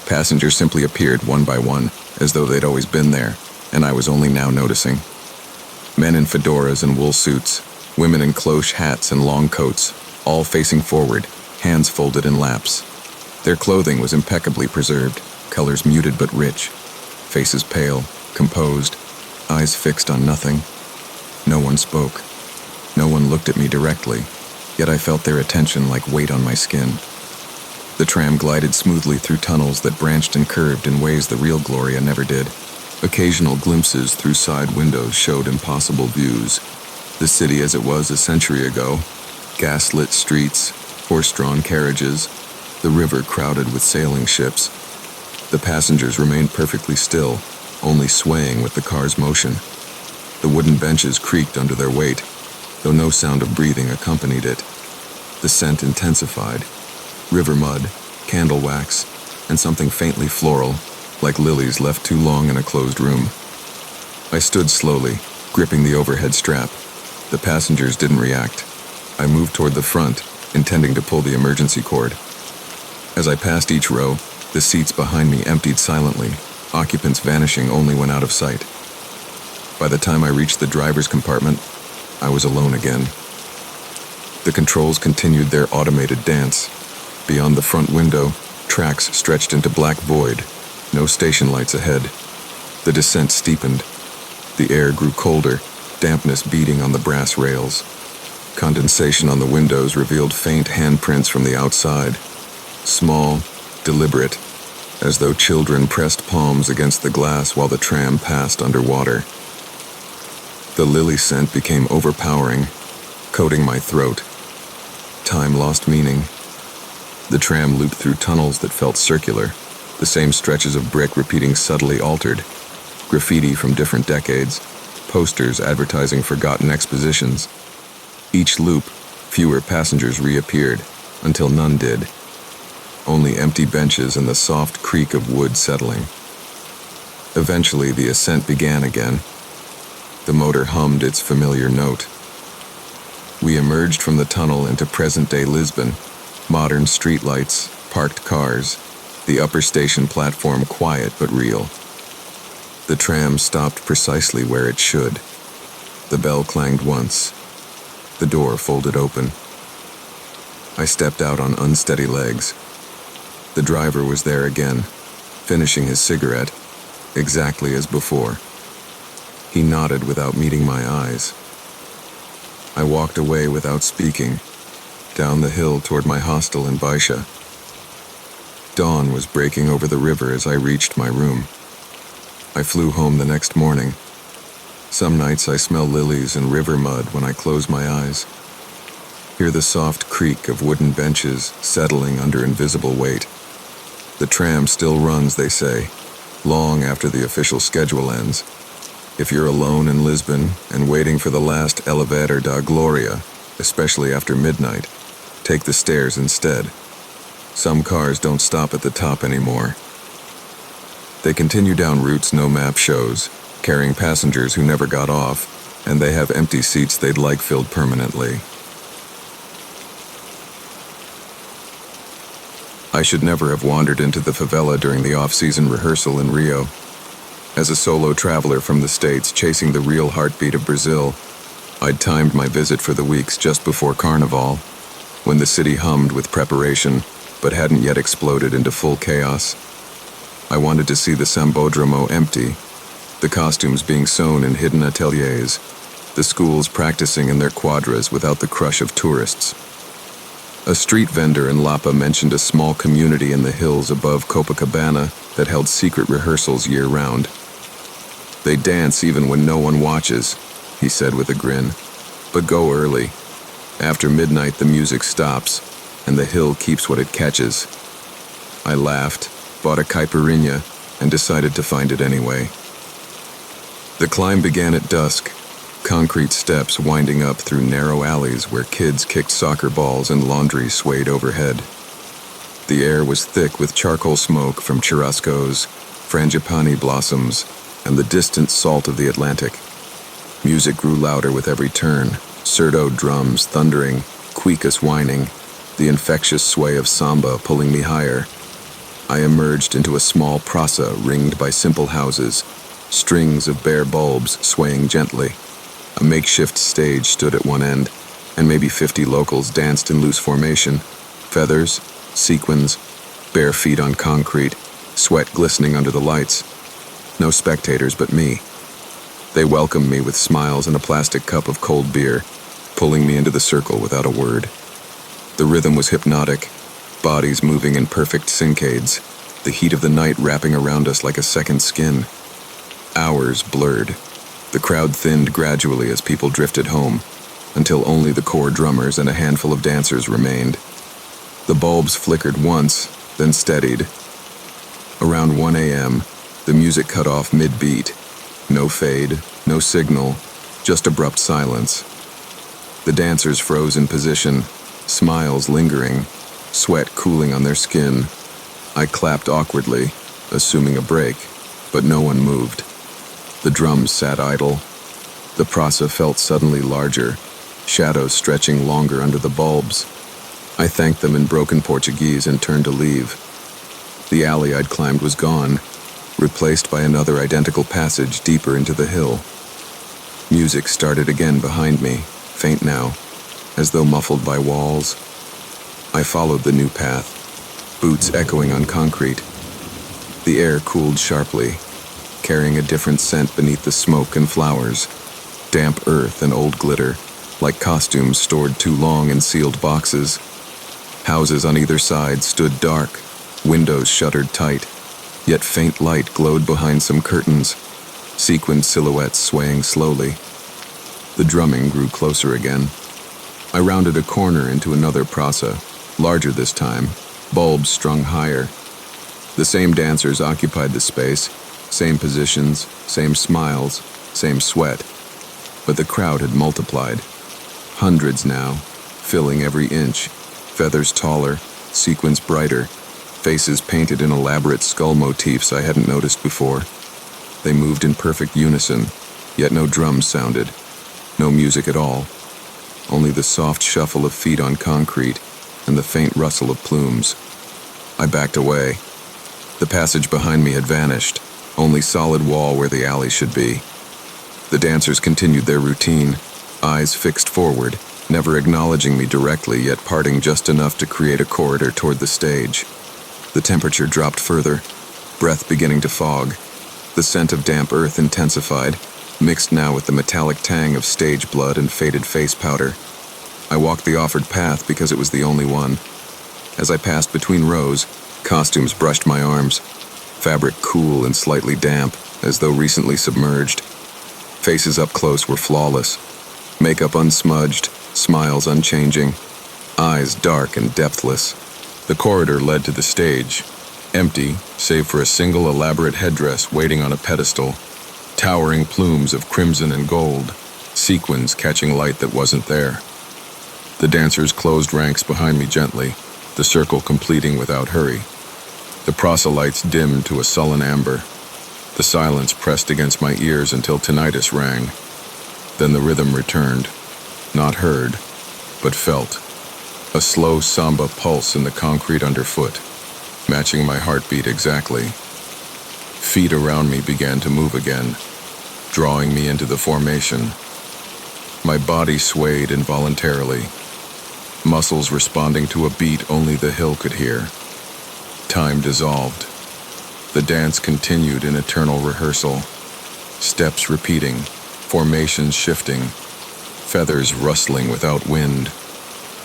Passengers simply appeared one by one, as though they'd always been there, and I was only now noticing. Men in fedoras and wool suits, women in cloche hats and long coats, all facing forward, hands folded in laps. Their clothing was impeccably preserved, colors muted but rich, faces pale, composed, eyes fixed on nothing. No one spoke. No one looked at me directly, yet I felt their attention like weight on my skin. The tram glided smoothly through tunnels that branched and curved in ways the real Gloria never did. Occasional glimpses through side windows showed impossible views. The city as it was a century ago, gas-lit streets, horse-drawn carriages, the river crowded with sailing ships. The passengers remained perfectly still, only swaying with the car's motion. The wooden benches creaked under their weight, though no sound of breathing accompanied it. The scent intensified. River mud, candle wax, and something faintly floral, like lilies left too long in a closed room. I stood slowly, gripping the overhead strap. The passengers didn't react. I moved toward the front, intending to pull the emergency cord. As I passed each row, the seats behind me emptied silently, occupants vanishing only when out of sight. By the time I reached the driver's compartment, I was alone again. The controls continued their automated dance. Beyond the front window, tracks stretched into black void, no station lights ahead. The descent steepened. The air grew colder, dampness beating on the brass rails. Condensation on the windows revealed faint handprints from the outside, small, deliberate, as though children pressed palms against the glass while the tram passed underwater. The lily scent became overpowering, coating my throat. Time lost meaning. The tram looped through tunnels that felt circular, the same stretches of brick repeating subtly altered, graffiti from different decades, posters advertising forgotten expositions. Each loop, fewer passengers reappeared, until none did. Only empty benches and the soft creak of wood settling. Eventually, the ascent began again. The motor hummed its familiar note. We emerged from the tunnel into present-day Lisbon. Modern streetlights, parked cars, the upper station platform quiet but real. The tram stopped precisely where it should. The bell clanged once. The door folded open. I stepped out on unsteady legs. The driver was there again, finishing his cigarette, exactly as before. He nodded without meeting my eyes. I walked away without speaking, down the hill toward my hostel in Baisha. Dawn was breaking over the river as I reached my room. I flew home the next morning. Some nights I smell lilies and river mud when I close my eyes. Hear the soft creak of wooden benches settling under invisible weight. The tram still runs, they say, long after the official schedule ends. If you're alone in Lisbon and waiting for the last Elevador da Gloria, especially after midnight, take the stairs instead. Some cars don't stop at the top anymore. They continue down routes no map shows, carrying passengers who never got off, and they have empty seats they'd like filled permanently. I should never have wandered into the favela during the off-season rehearsal in Rio. As a solo traveler from the States chasing the real heartbeat of Brazil, I'd timed my visit for the weeks just before Carnival, when the city hummed with preparation, but hadn't yet exploded into full chaos. I wanted to see the Sambodromo empty, the costumes being sewn in hidden ateliers, the schools practicing in their quadras without the crush of tourists. A street vendor in Lapa mentioned a small community in the hills above Copacabana that held secret rehearsals year-round. They dance even when no one watches, he said with a grin. But go early. After midnight the music stops, and the hill keeps what it catches. I laughed, bought a caipirinha, and decided to find it anyway. The climb began at dusk, concrete steps winding up through narrow alleys where kids kicked soccer balls and laundry swayed overhead. The air was thick with charcoal smoke from churrascos, frangipani blossoms, and the distant salt of the Atlantic. Music grew louder with every turn, surdo drums thundering, cuicas whining, the infectious sway of samba pulling me higher. I emerged into a small praça ringed by simple houses, strings of bare bulbs swaying gently. A makeshift stage stood at one end, and maybe 50 locals danced in loose formation. Feathers, sequins, bare feet on concrete, sweat glistening under the lights. No spectators but me. They welcomed me with smiles and a plastic cup of cold beer, pulling me into the circle without a word. The rhythm was hypnotic, bodies moving in perfect syncades, the heat of the night wrapping around us like a second skin. Hours blurred. The crowd thinned gradually as people drifted home, until only the core drummers and a handful of dancers remained. The bulbs flickered once, then steadied. Around 1 a.m., the music cut off mid-beat. No fade, no signal, just abrupt silence. The dancers froze in position, smiles lingering, sweat cooling on their skin. I clapped awkwardly, assuming a break, but no one moved. The drums sat idle. The praça felt suddenly larger, shadows stretching longer under the bulbs. I thanked them in broken Portuguese and turned to leave. The alley I'd climbed was gone, replaced by another identical passage deeper into the hill. Music started again behind me, faint now, as though muffled by walls. I followed the new path, boots echoing on concrete. The air cooled sharply, carrying a different scent beneath the smoke and flowers, damp earth and old glitter, like costumes stored too long in sealed boxes. Houses on either side stood dark, windows shuttered tight, yet faint light glowed behind some curtains, sequined silhouettes swaying slowly. The drumming grew closer again. I rounded a corner into another praça, larger this time, bulbs strung higher. The same dancers occupied the space, same positions, same smiles, same sweat. But the crowd had multiplied. Hundreds now, filling every inch, feathers taller, sequins brighter, faces painted in elaborate skull motifs I hadn't noticed before. They moved in perfect unison, yet no drums sounded, no music at all, only the soft shuffle of feet on concrete and the faint rustle of plumes. I backed away. The passage behind me had vanished, only solid wall where the alley should be. The dancers continued their routine, eyes fixed forward, never acknowledging me directly, yet parting just enough to create a corridor toward the stage. The temperature dropped further, breath beginning to fog. The scent of damp earth intensified, mixed now with the metallic tang of stage blood and faded face powder. I walked the offered path because it was the only one. As I passed between rows, costumes brushed my arms, fabric cool and slightly damp, as though recently submerged. Faces up close were flawless, makeup unsmudged, smiles unchanging, eyes dark and depthless. The corridor led to the stage, empty save for a single elaborate headdress waiting on a pedestal, towering plumes of crimson and gold, sequins catching light that wasn't there. The dancers closed ranks behind me gently, the circle completing without hurry. The proselytes dimmed to a sullen amber. The silence pressed against my ears until tinnitus rang. Then the rhythm returned, not heard, but felt. A slow samba pulse in the concrete underfoot, matching my heartbeat exactly. Feet around me began to move again, drawing me into the formation. My body swayed involuntarily, muscles responding to a beat only the hill could hear. Time dissolved. The dance continued in eternal rehearsal, steps repeating, formations shifting, feathers rustling without wind.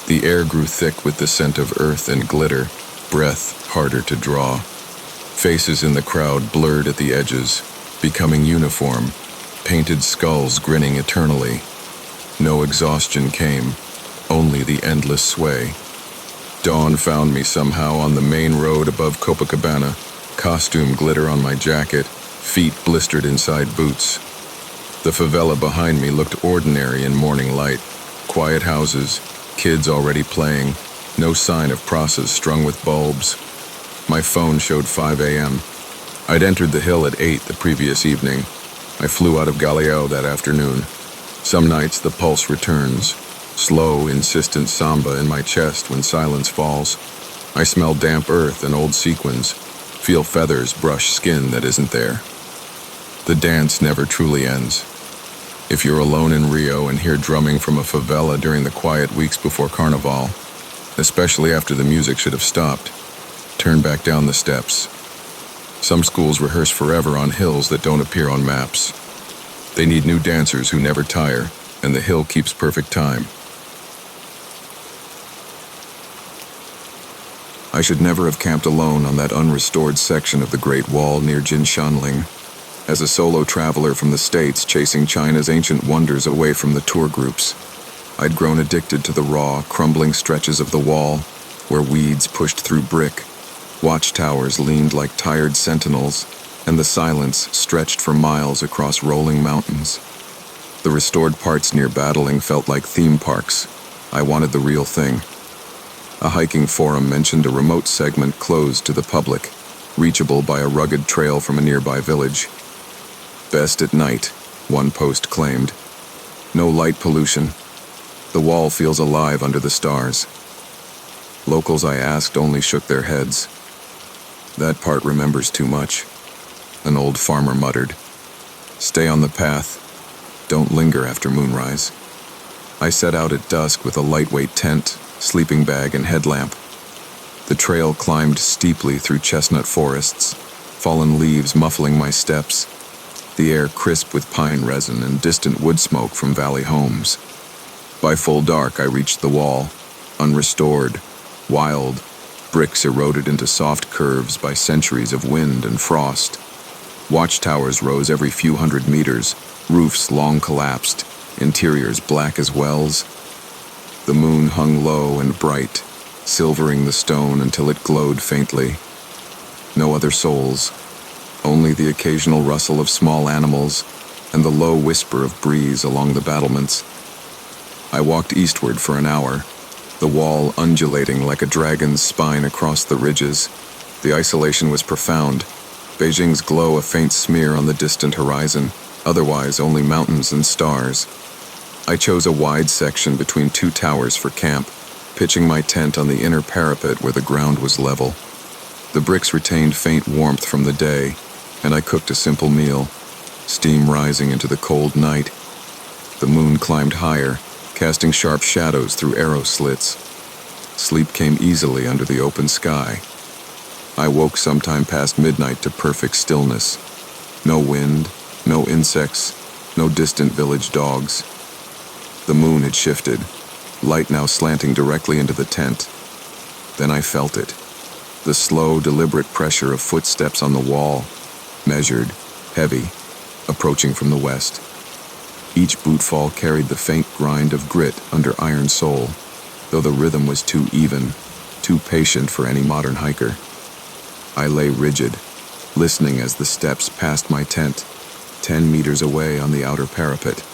The air grew thick with the scent of earth and glitter, breath harder to draw. Faces in the crowd blurred at the edges, becoming uniform, painted skulls grinning eternally. No exhaustion came, only the endless sway. Dawn found me somehow on the main road above Copacabana, costume glitter on my jacket, feet blistered inside boots. The favela behind me looked ordinary in morning light. Quiet houses, kids already playing, no sign of praças strung with bulbs. My phone showed 5 a.m. I'd entered the hill at 8 the previous evening. I flew out of Galeão that afternoon. Some nights the pulse returns, Slow, insistent samba in my chest when silence falls. I smell damp earth and old sequins, feel feathers brush skin that isn't there. The dance never truly ends. If you're alone in Rio and hear drumming from a favela during the quiet weeks before Carnival, especially after the music should have stopped, turn back down the steps. Some schools rehearse forever on hills that don't appear on maps. They need new dancers who never tire, and the hill keeps perfect time. I should never have camped alone on that unrestored section of the Great Wall near Jinshanling. As a solo traveler from the States chasing China's ancient wonders away from the tour groups, I'd grown addicted to the raw, crumbling stretches of the wall, where weeds pushed through brick, watchtowers leaned like tired sentinels, and the silence stretched for miles across rolling mountains. The restored parts near Battling felt like theme parks. I wanted the real thing. A hiking forum mentioned a remote segment closed to the public, reachable by a rugged trail from a nearby village. Best at night, one post claimed. No light pollution. The wall feels alive under the stars. Locals I asked only shook their heads. That part remembers too much, an old farmer muttered. Stay on the path. Don't linger after moonrise. I set out at dusk with a lightweight tent, sleeping bag, and headlamp. The trail climbed steeply through chestnut forests, fallen leaves muffling my steps, the air crisp with pine resin and distant wood smoke from valley homes. By full dark, I reached the wall, unrestored, wild, bricks eroded into soft curves by centuries of wind and frost. Watchtowers rose every few hundred meters, roofs long collapsed, interiors black as wells. The moon hung low and bright, silvering the stone until it glowed faintly. No other souls, only the occasional rustle of small animals and the low whisper of breeze along the battlements. I walked eastward for an hour, the wall undulating like a dragon's spine across the ridges. The isolation was profound, Beijing's glow a faint smear on the distant horizon, otherwise only mountains and stars. I chose a wide section between two towers for camp, pitching my tent on the inner parapet where the ground was level. The bricks retained faint warmth from the day, and I cooked a simple meal, steam rising into the cold night. The moon climbed higher, casting sharp shadows through arrow slits. Sleep came easily under the open sky. I woke sometime past midnight to perfect stillness. No wind, no insects, no distant village dogs. The moon had shifted, light now slanting directly into the tent. Then I felt it. The slow, deliberate pressure of footsteps on the wall, measured, heavy, approaching from the west. Each bootfall carried the faint grind of grit under iron sole, though the rhythm was too even, too patient for any modern hiker. I lay rigid, listening as the steps passed my tent, 10 meters away on the outer parapet,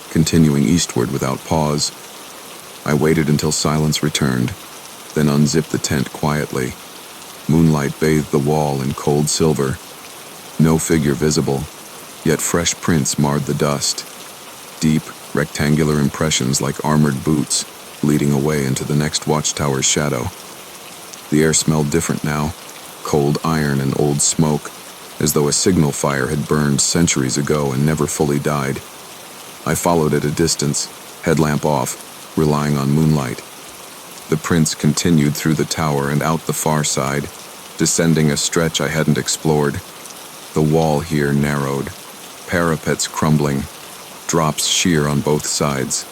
continuing eastward without pause. I waited until silence returned, then unzipped the tent quietly. Moonlight bathed the wall in cold silver. No figure visible, yet fresh prints marred the dust. Deep, rectangular impressions like armored boots, leading away into the next watchtower's shadow. The air smelled different now, cold iron and old smoke, as though a signal fire had burned centuries ago and never fully died. I followed at a distance, headlamp off, relying on moonlight. The prints continued through the tower and out the far side, descending a stretch I hadn't explored. The wall here narrowed, parapets crumbling, drops sheer on both sides.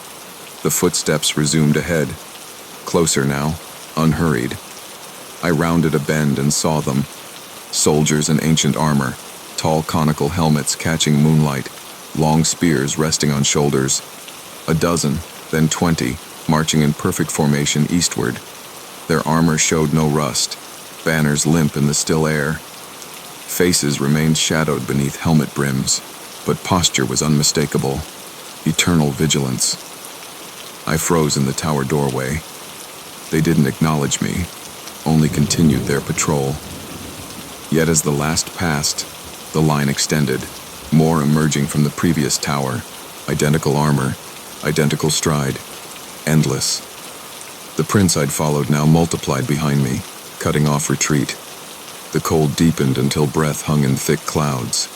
The footsteps resumed ahead, closer now, unhurried. I rounded a bend and saw them. Soldiers in ancient armor, tall conical helmets catching moonlight, long spears resting on shoulders. A dozen, then 20, marching in perfect formation eastward. Their armor showed no rust, banners limp in the still air. Faces remained shadowed beneath helmet brims, but posture was unmistakable. Eternal vigilance. I froze in the tower doorway. They didn't acknowledge me, only continued their patrol. Yet as the last passed, the line extended, more emerging from the previous tower, identical armor, identical stride. endless. The prints I'd followed now multiplied behind me, cutting off retreat. The cold deepened until breath hung in thick clouds.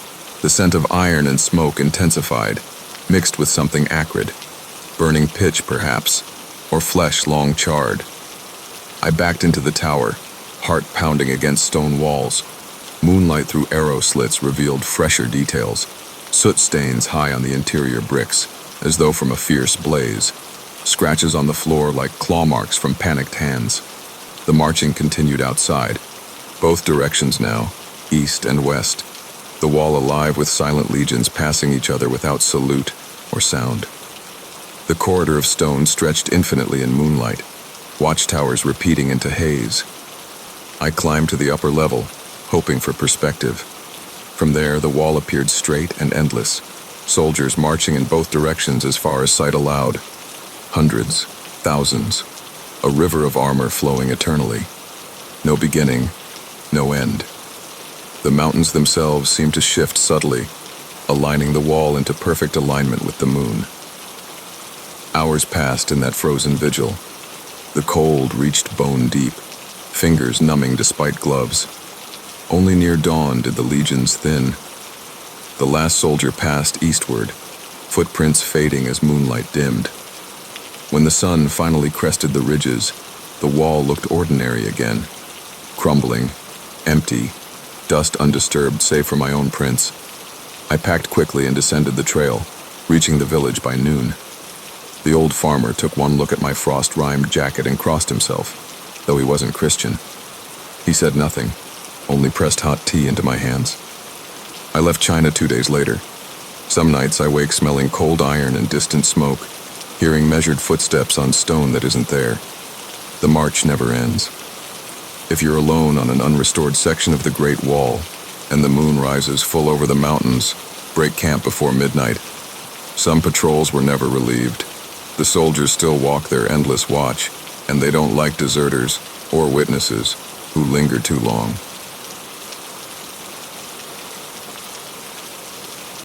The scent of iron and smoke intensified, mixed with something acrid. Burning pitch, perhaps, or flesh long charred. I backed into the tower, heart pounding against stone walls. Moonlight through arrow slits revealed fresher details, soot stains high on the interior bricks, as though from a fierce blaze. Scratches on the floor like claw marks from panicked hands. The marching continued outside, both directions now, east and west, the wall alive with silent legions passing each other without salute or sound. The corridor of stone stretched infinitely in moonlight, watchtowers repeating into haze. I climbed to the upper level, hoping for perspective. From there, the wall appeared straight and endless, soldiers marching in both directions as far as sight allowed. Hundreds, thousands, a river of armor flowing eternally. No beginning, no end. The mountains themselves seemed to shift subtly, aligning the wall into perfect alignment with the moon. Hours passed in that frozen vigil. The cold reached bone deep, fingers numbing despite gloves. Only near dawn did the legions thin. The last soldier passed eastward, footprints fading as moonlight dimmed. When the sun finally crested the ridges, the wall looked ordinary again, crumbling, empty, dust undisturbed save for my own prints. I packed quickly and descended the trail, reaching the village by noon. The old farmer took one look at my frost-rimed jacket and crossed himself, though he wasn't Christian. He said nothing, only pressed hot tea into my hands. I left China 2 days later. Some nights I wake smelling cold iron and distant smoke, hearing measured footsteps on stone that isn't there. The march never ends. If you're alone on an unrestored section of the Great Wall, and the moon rises full over the mountains, break camp before midnight. Some patrols were never relieved. The soldiers still walk their endless watch, and they don't like deserters or witnesses who linger too long.